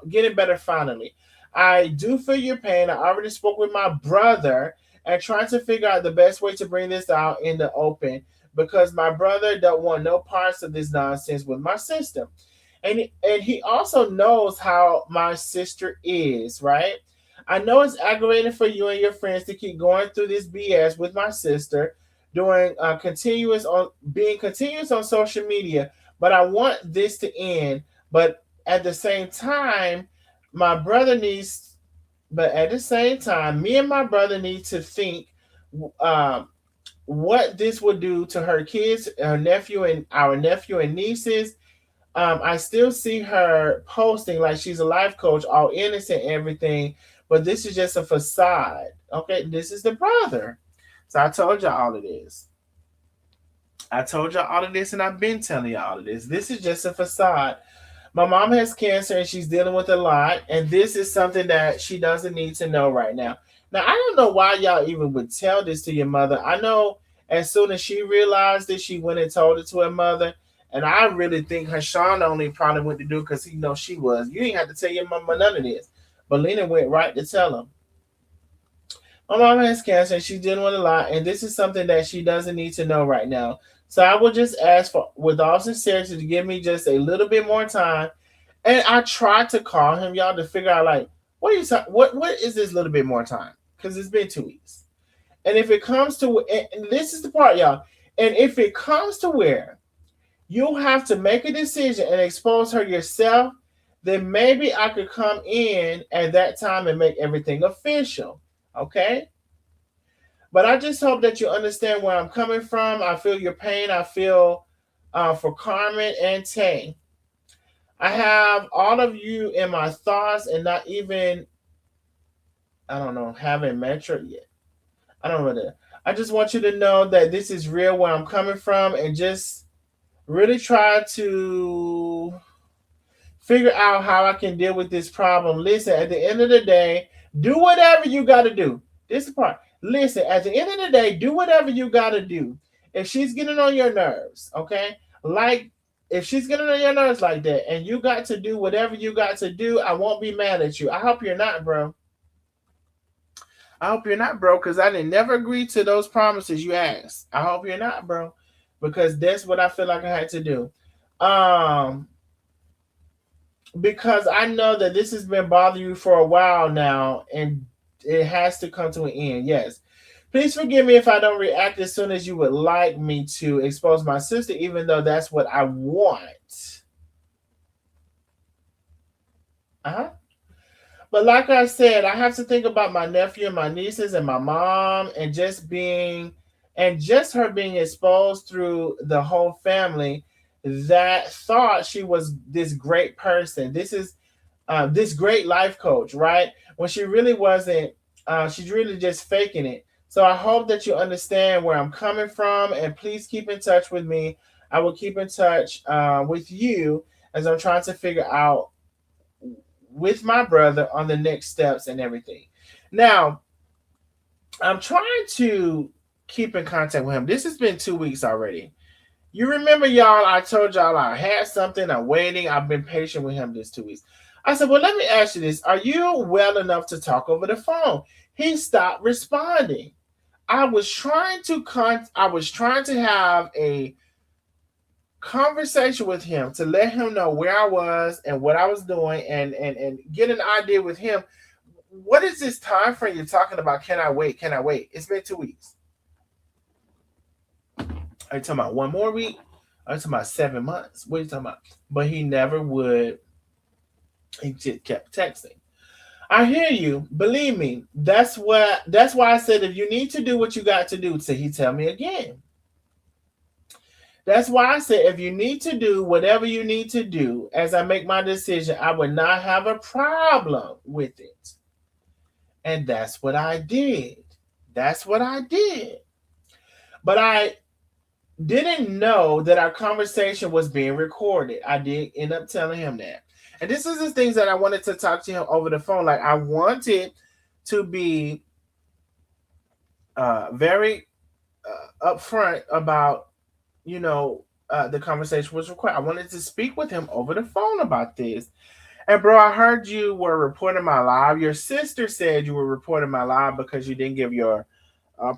getting better finally. I do feel your pain. I already spoke with my brother and trying to figure out the best way to bring this out in the open, because my brother don't want no parts of this nonsense with my sister. And he also knows how my sister is, right? I know it's aggravating for you and your friends to keep going through this BS with my sister, being continuous on social media, but I want this to end. But at the same time, me and my brother need to think what this would do to her kids, our nephew and nieces. I still see her posting like she's a life coach, all innocent, everything, but this is just a facade. Okay, this is the brother. So I told you all of this. And I've been telling you all of this. This is just a facade. My mom has cancer and she's dealing with a lot, and this is something that she doesn't need to know right now. Now I don't know why y'all even would tell this to your mother. I know as soon as she realized it, she went and told it to her mother. And I really think Hashan only probably went to do because he knows she was. You ain't have to tell your mama none of this. But Lena went right to tell him. My mom has cancer and she's dealing with a lot, and this is something that she doesn't need to know right now. So I would just ask for, with all sincerity, to give me just a little bit more time. And I tried to call him, y'all, to figure out like what are you what is this little bit more time? Because it's been 2 weeks. And if it comes to, and this is the part, y'all, and if it comes to where you'll have to make a decision and expose her yourself, then maybe I could come in at that time and make everything official. Okay? But I just hope that you understand where I'm coming from. I feel your pain. I feel for Carmen and Tay. I have all of you in my thoughts and not even, I don't know, haven't met you yet. I don't know that. I just want you to know that this is real where I'm coming from and just really try to figure out how I can deal with this problem. Listen, at the end of the day, do whatever you got to do. This is the part. Listen, at the end of the day, do whatever you got to do. If she's getting on your nerves, okay? Like, if she's getting on your nerves like that and you got to do whatever you got to do, I won't be mad at you. I hope you're not, bro. I hope you're not, bro, because I didn't never agree to those promises you asked. I hope you're not, bro, because that's what I feel like I had to do. Um, because I know that this has been bothering you for a while now, and it has to come to an end. Yes. Please forgive me if I don't react as soon as you would like me to expose my sister, even though that's what I want. Uh-huh. But like I said, I have to think about my nephew and my nieces and my mom and just her being exposed through the whole family that thought she was this great person. This is this great life coach, right? When she really wasn't. She's really just faking it. So I hope that you understand where I'm coming from, and please keep in touch with me. I will keep in touch with you as I'm trying to figure out with my brother on the next steps and everything. Now, I'm trying to keep in contact with him. This has been 2 weeks already. You remember, y'all, I told y'all I had something. I'm waiting. I've been patient with him this 2 weeks. I said, well, let me ask you this. Are you well enough to talk over the phone? He stopped responding. I was trying to have a conversation with him to let him know where I was and what I was doing and get an idea with him. What is this time frame you're talking about? Can I wait? Can I wait? It's been 2 weeks. Are you talking about one more week? Are you talking about 7 months? What are you talking about? But he never would. He just kept texting. I hear you. Believe me. That's why I said if you need to do what you got to do, so he tell me again. That's why I said if you need to do whatever you need to do as I make my decision, I would not have a problem with it. And that's what I did. That's what I did. But I didn't know that our conversation was being recorded. I did end up telling him that. And this is the things that I wanted to talk to him over the phone. Like I wanted to be very upfront about, the conversation was required. I wanted to speak with him over the phone about this. And bro, I heard you were reporting my live. Your sister said you were reporting my live because you didn't give your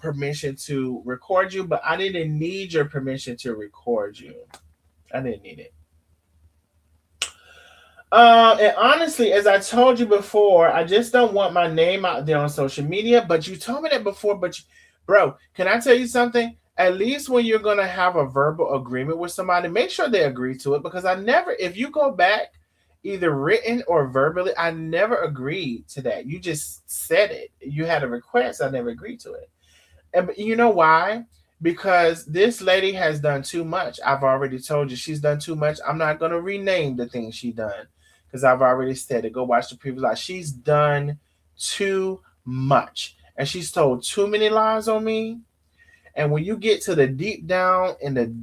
permission to record you, but I didn't need your permission to record you. I didn't need it. And honestly, as I told you before, I just don't want my name out there on social media. But you told me that before. Bro, can I tell you something? At least when you're going to have a verbal agreement with somebody, make sure they agree to it. Because if you go back, either written or verbally, I never agreed to that. You just said it. You had a request. I never agreed to it. And you know why? Because this lady has done too much. I've already told you she's done too much. I'm not going to rename the things she done because I've already said it. Go watch the previous live. She's done too much. And she's told too many lies on me. And when you get to the deep down and the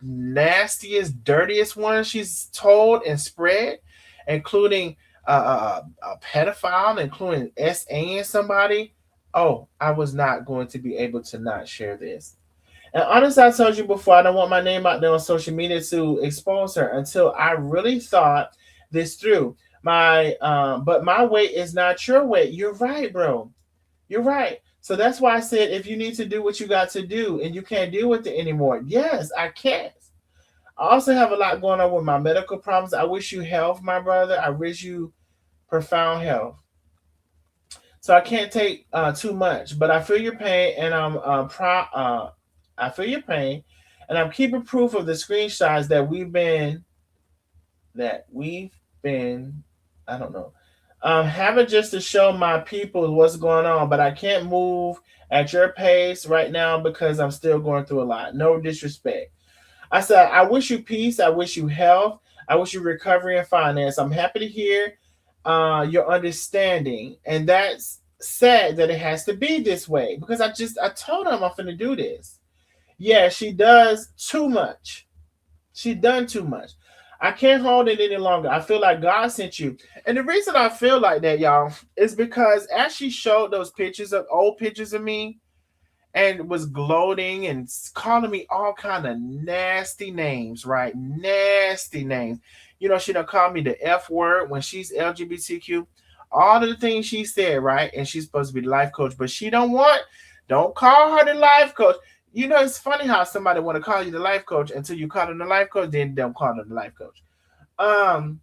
nastiest, dirtiest one she's told and spread, including a pedophile, including SA and somebody, Oh, I was not going to be able to not share this. And honestly, I told you before, I don't want my name out there on social media to expose her until I really thought this through. But my weight is not your weight. You're right, bro. You're right. So that's why I said if you need to do what you got to do and you can't deal with it anymore, yes, I can't. I also have a lot going on with my medical problems. I wish you health, my brother. I wish you profound health. So I can't take too much, but I feel your pain, and I feel your pain, and I'm keeping proof of the screenshots that we've been. I don't know. Having just to show my people what's going on, but I can't move at your pace right now because I'm still going through a lot. No disrespect. I said, I wish you peace. I wish you health. I wish you recovery and finance. I'm happy to hear your understanding. And that's sad that it has to be this way because I told him I'm going to do this. Yeah, she does too much. She done too much. I can't hold it any longer. I feel like God sent you. And the reason I feel like that, y'all, is because as she showed those pictures of old pictures of me, and was gloating and calling me all kind of nasty names, right? Nasty names. You know, she done called me the F word when she's LGBTQ. All of the things she said, right? And she's supposed to be the life coach, but she don't call her the life coach. You know, it's funny how somebody want to call you the life coach until you call them the life coach, then don't call them the life coach. Um,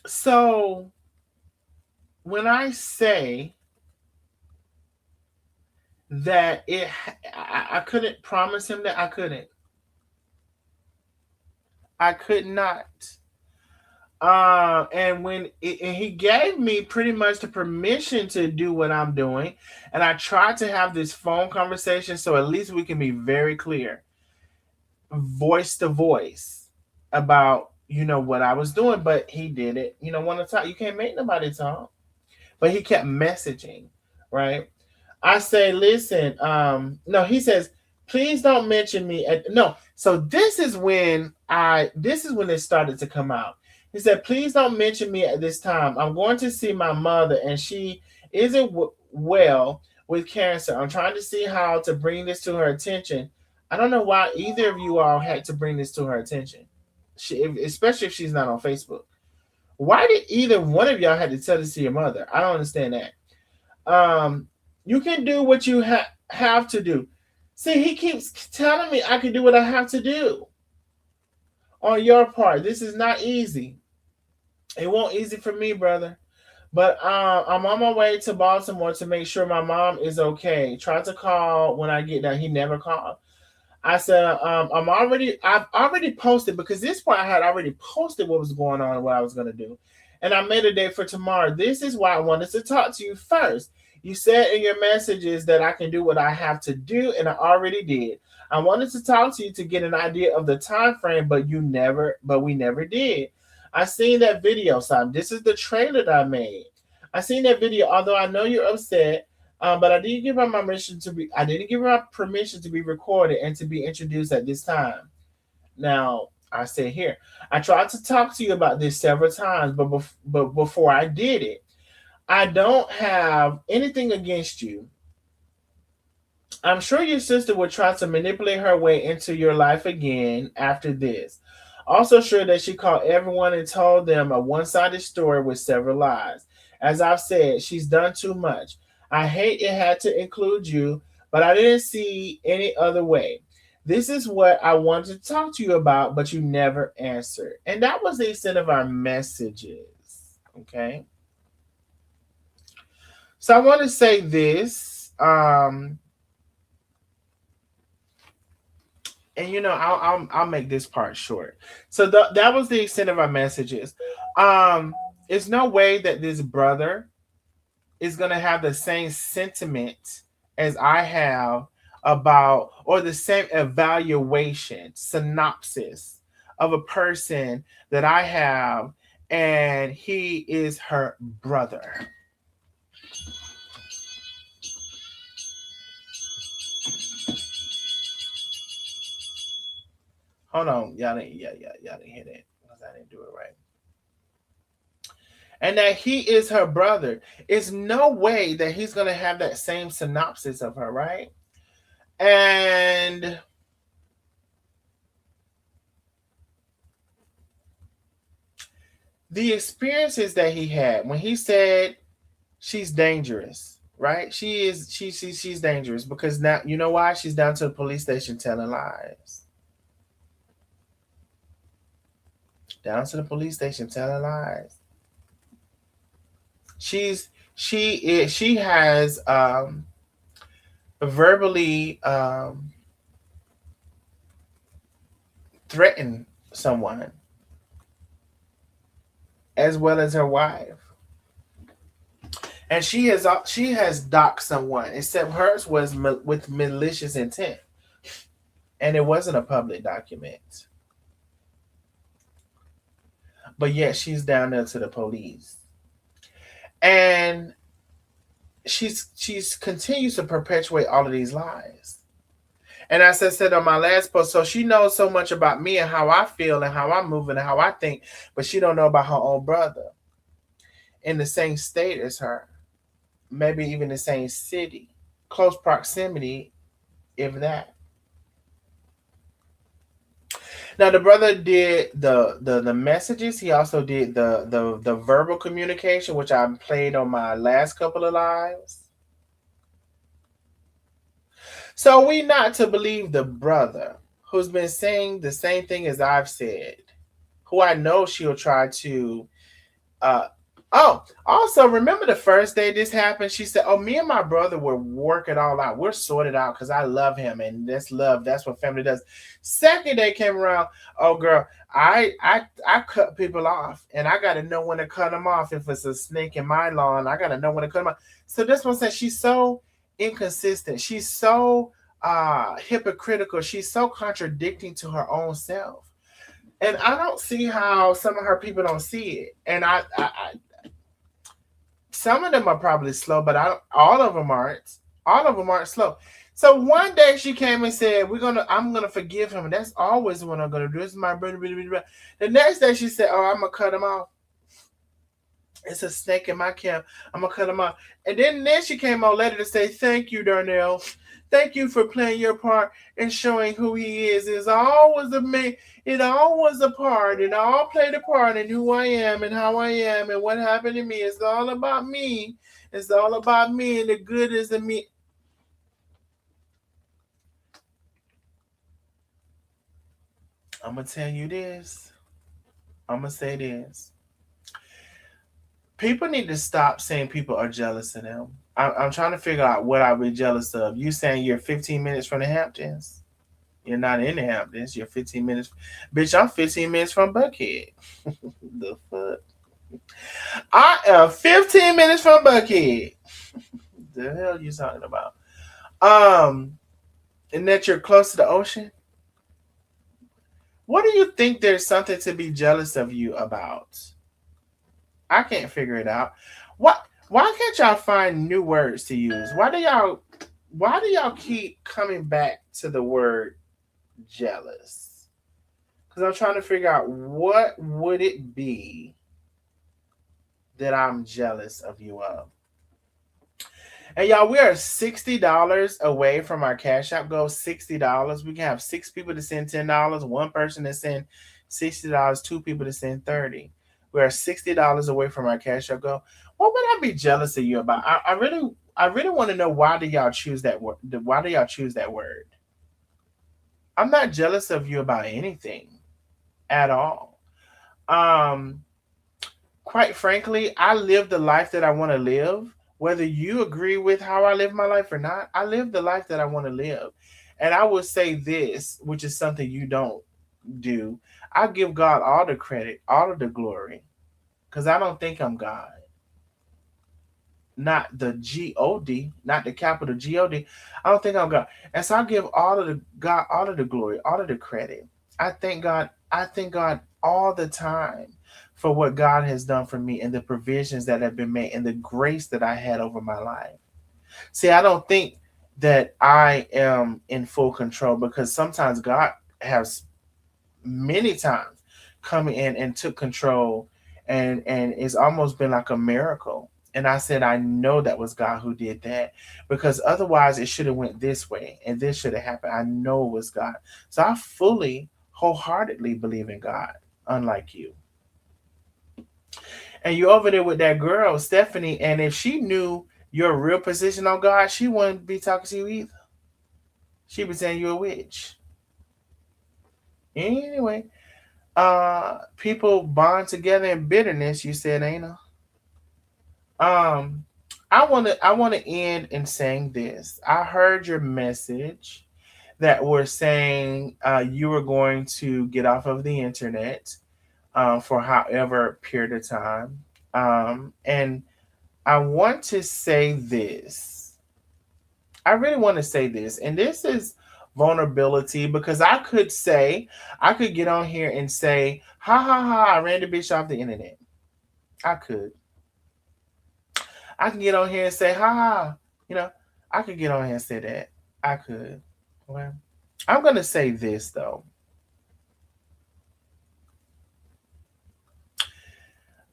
so when I say that I couldn't promise him that I couldn't. I could not. And he gave me pretty much the permission to do what I'm doing, and I tried to have this phone conversation so at least we can be very clear, voice to voice, about what I was doing. But he did it. Want to talk? You can't make nobody talk. But he kept messaging, right? I say, listen, no, he says, please don't mention me. No, so this is when it started to come out. He said, please don't mention me at this time. I'm going to see my mother, and she isn't well with cancer. I'm trying to see how to bring this to her attention. I don't know why either of you all had to bring this to her attention, especially if she's not on Facebook. Why did either one of y'all had to tell this to your mother? I don't understand that. You can do what you have to do. See, he keeps telling me I can do what I have to do on your part. This is not easy. It won't easy for me, brother. But I'm on my way to Baltimore to make sure my mom is okay. Try to call when I get there. He never called. I said, I've already posted, because this point I had already posted what was going on and what I was going to do. And I made a date for tomorrow. This is why I wanted to talk to you first. You said in your messages that I can do what I have to do, and I already did. I wanted to talk to you to get an idea of the time frame, but we never did. I seen that video, Sam. This is the trailer that I made. I seen that video, although I know you're upset. But I didn't give her my permission to be. I didn't give her permission to be recorded and to be introduced at this time. Now I say here, I tried to talk to you about this several times, but before I did it, I don't have anything against you. I'm sure your sister would try to manipulate her way into your life again after this. Also sure that she called everyone and told them a one-sided story with several lies. As I've said, she's done too much. I hate it had to include you, but I didn't see any other way. This is what I wanted to talk to you about, but you never answered. And that was the extent of our messages. Okay. So I want to say this. And I'll make this part short. So that was the extent of our messages. There's no way that this brother is going to have the same sentiment as I have about, or the same evaluation, synopsis of a person that I have, and he is her brother. Hold on, y'all didn't hear that because I didn't do it right. and that he is her brother. It's no way that he's going to have that same synopsis of her, right? And the experiences that he had when he said she's dangerous, right? She's dangerous because now you know why? She's down to the police station telling lies. Down to the police station telling lies. She has verbally threatened someone as well as her wife, and she has docked someone. Except hers was with malicious intent, and it wasn't a public document. But yet she's down there to the police, and she's continues to perpetuate all of these lies. And as I said on my last post, so she knows so much about me and how I feel and how I move and how I think, but she don't know about her own brother in the same state as her, maybe even the same city, close proximity, if that. Now the brother did the messages. He also did the verbal communication, which I played on my last couple of lives. So we not to believe the brother who's been saying the same thing as I've said, who I know she'll try to uh oh, also remember the first day this happened, she said, oh, me and my brother will work it all out. We're sorted out because I love him and that's love. That's what family does. Second day came around, oh girl, I cut people off and I gotta know when to cut them off. If it's a snake in my lawn, I gotta know when to cut them off. So this one said she's so inconsistent. She's so hypocritical. She's so contradicting to her own self. And I don't see how some of her people don't see it. And I some of them are probably slow, but I don't, all of them aren't. All of them aren't slow. So one day she came and said, I'm gonna forgive him. And that's always what I'm gonna do. This is my brother. The next day she said, oh, I'm gonna cut him off. It's a snake in my camp. I'm gonna cut him off. And then she came on later to say, thank you, Darnell. Thank you for playing your part and showing who he is. It's always a me. It always a part. It all played a part in who I am and how I am and what happened to me. It's all about me. It's all about me and the good is in me. I'm gonna tell you this. I'm gonna say this. People need to stop saying people are jealous of them. I'm trying to figure out what I'd be jealous of. You saying you're 15 minutes from the Hamptons? You're not in the Hamptons. You're 15 minutes. Bitch, I'm 15 minutes from Buckhead. The fuck? I am 15 minutes from Buckhead. The hell you talking about? And that you're close to the ocean? What do you think there's something to be jealous of you about? I can't figure it out. What? Why can't y'all find new words to use? Why do y'all keep coming back to the word jealous? Because I'm trying to figure out what would it be that I'm jealous of you of. And y'all, we are $60 away from our Cash App goal. $60. We can have 6 people to send $10, one person to send $60, 2 people to send 30. We are $60 away from our Cash App goal. What would I be jealous of you about? I really want to know, why do y'all choose that word? Why do y'all choose that word? I'm not jealous of you about anything at all. Um, Quite frankly, I live the life that I want to live. Whether you agree with how I live my life or not, I live the life that I want to live. And I will say this, which is something you don't do. I give God all the credit, all of the glory, because I don't think I'm God. Not the God, not the capital God. I don't think I'm God. And so I give all of the God, all of the glory, all of the credit. I thank God. I thank God all the time for what God has done for me and the provisions that have been made and the grace that I had over my life. See, I don't think that I am in full control, because sometimes God has many times come in and took control and it's almost been like a miracle. And I said, I know that was God who did that, because otherwise it should have went this way and this should have happened. I know it was God. So I fully, wholeheartedly believe in God, unlike you. And you over there with that girl, Stephanie, and if she knew your real position on God, she wouldn't be talking to you either. She'd be saying you're a witch. Anyway, people bond together in bitterness, you said, Ana. Um, I wanna end in saying this. I heard your message that were saying you were going to get off of the internet for however period of time. And I want to say this. I really want to say this, and this is vulnerability, because I could get on here and say, ha ha ha, I ran the bitch off the internet. I could. I can get on here and say, ha ha, you know, I could get on here and say that. I could. Well, I'm going to say this, though.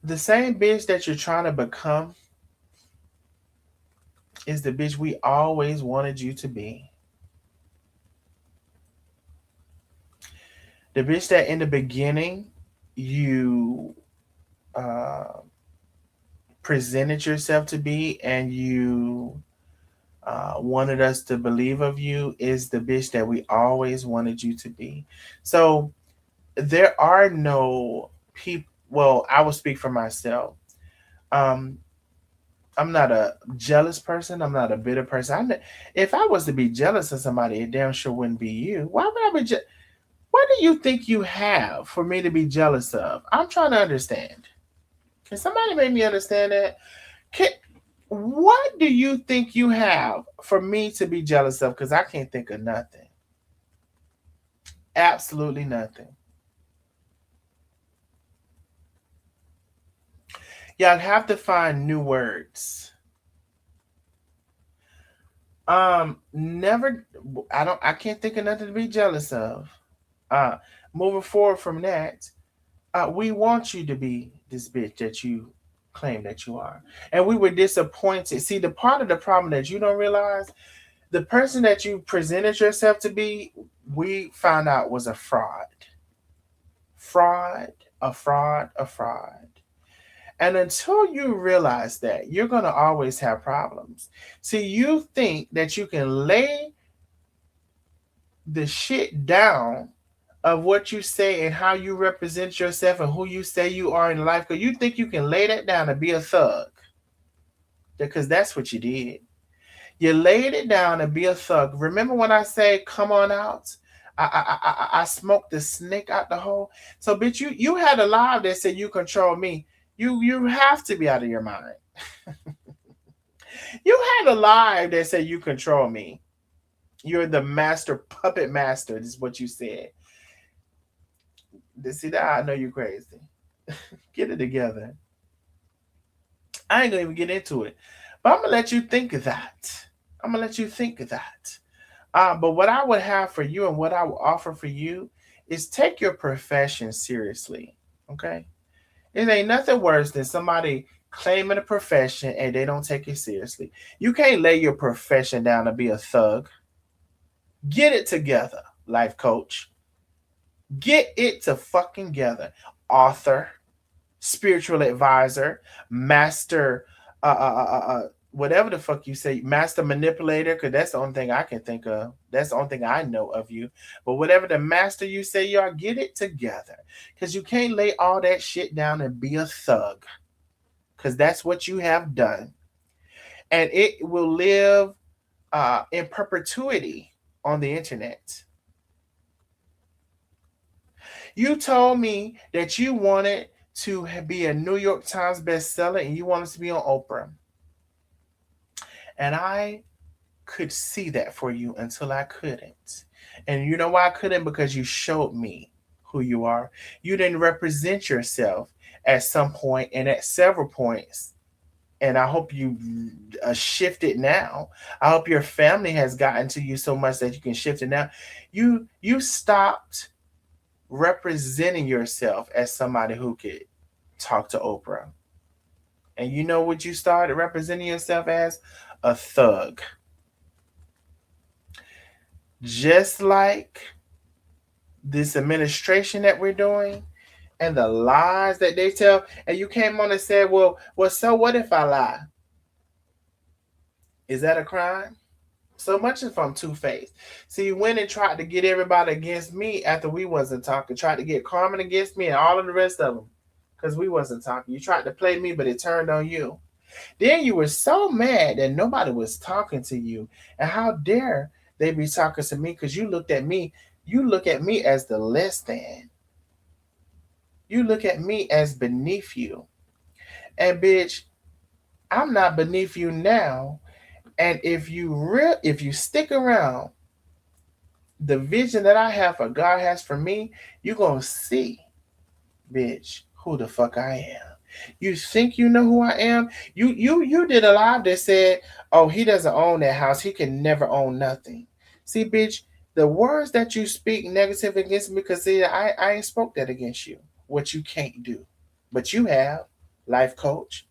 The same bitch that you're trying to become is the bitch we always wanted you to be. The bitch that in the beginning you uh, presented yourself to be, and you wanted us to believe of you, is the bitch that we always wanted you to be. So there are no people. Well, I will speak for myself. Um, I'm not a jealous person. I'm not a bitter person. If I was to be jealous of somebody, it damn sure wouldn't be you. Why would I be? What do you think you have for me to be jealous of? I'm trying to understand. Can somebody make me understand that? Can, what do you think you have for me to be jealous of? Because I can't think of nothing. Absolutely nothing. Y'all have to find new words. Never. I don't. I can't think of nothing to be jealous of. Uh, moving forward from that, we want you to be this bitch that you claim that you are, and we were disappointed. See, the part of the problem that you don't realize, the person that you presented yourself to be, we found out was a fraud, fraud, a fraud, a fraud. And until you realize that, you're going to always have problems. See, you think that you can lay the shit down of what you say and how you represent yourself and who you say you are in life, because you think you can lay that down and be a thug. Because that's what you did. You laid it down and be a thug. Remember when I say, come on out? I smoked the snake out the hole. So, bitch, you had a lie that said you control me. You have to be out of your mind. You had a lie that said you control me. You're the master, puppet master. This is what you said. See that? I know you're crazy. Get it together. I ain't gonna even get into it, but I'm gonna let you think of that. I'm gonna let you think of that. But what I would have for you and what I will offer for you is take your profession seriously. Okay? It ain't nothing worse than somebody claiming a profession and they don't take it seriously. You can't lay your profession down to be a thug. Get it together, life coach. Get it to fucking together. Author, spiritual advisor, master, whatever the fuck you say, master manipulator, because that's the only thing I can think of. That's the only thing I know of you. But whatever the master you say you are, get it together. Because you can't lay all that shit down and be a thug. Because that's what you have done. And it will live in perpetuity on the internet. You told me that you wanted to be a New York Times bestseller and you wanted to be on Oprah. And I could see that for you until I couldn't. And you know why I couldn't? Because you showed me who you are. You didn't represent yourself at some point and at several points. And I hope you shift it now. I hope your family has gotten to you so much that you can shift it now. You stopped representing yourself as somebody who could talk to Oprah. And you know what you started representing yourself as? A thug. Just like this administration that we're doing and the lies that they tell. And you came on and said, well, so what if I lie? Is that a crime? So much as if I'm two-faced. See, you went and tried to get everybody against me after we wasn't talking. Tried to get Carmen against me and all of the rest of them because we wasn't talking. You tried to play me, but it turned on you. Then you were so mad that nobody was talking to you. And how dare they be talking to me because you looked at me. You look at me as the less than. You look at me as beneath you. And bitch, I'm not beneath you now. And if you stick around the vision that I have for God has for me, you're gonna see, bitch, who the fuck I am. You think you know who I am? You did a live that said, oh, he doesn't own that house. He can never own nothing. See, bitch, the words that you speak negative against me, because see, I ain't spoke that against you. What you can't do. But you have, life coach.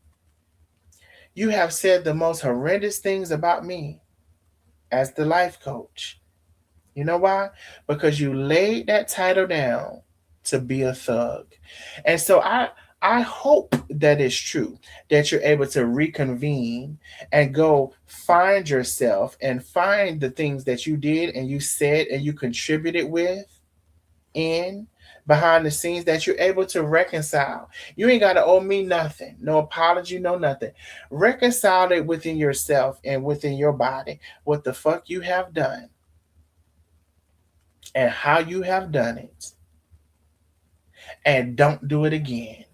You have said the most horrendous things about me as the life coach. You know why? Because you laid that title down to be a thug. And so I hope that it's true that you're able to reconvene and go find yourself and find the things that you did and you said and you contributed with in behind the scenes that you're able to reconcile. You ain't got to owe me nothing, no apology, no nothing. Reconcile it within yourself and within your body what the fuck you have done and how you have done it, and don't do it again.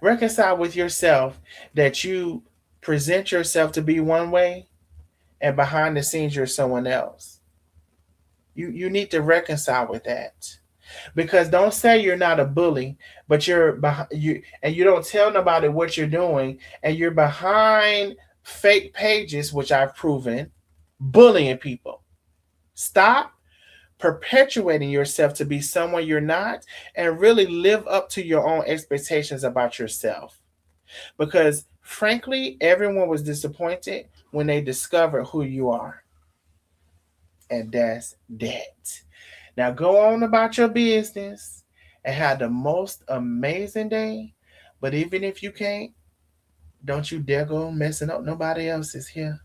Reconcile with yourself that you present yourself to be one way and behind the scenes you're someone else. You need to reconcile with that. Because don't say you're not a bully, but you're behind you and you don't tell nobody what you're doing and you're behind fake pages, which I've proven, bullying people. Stop perpetuating yourself to be someone you're not and really live up to your own expectations about yourself. Because frankly, everyone was disappointed when they discovered who you are. And that's that. Now go on about your business and have the most amazing day. But even if you can't, don't you dare go messing up nobody else's here.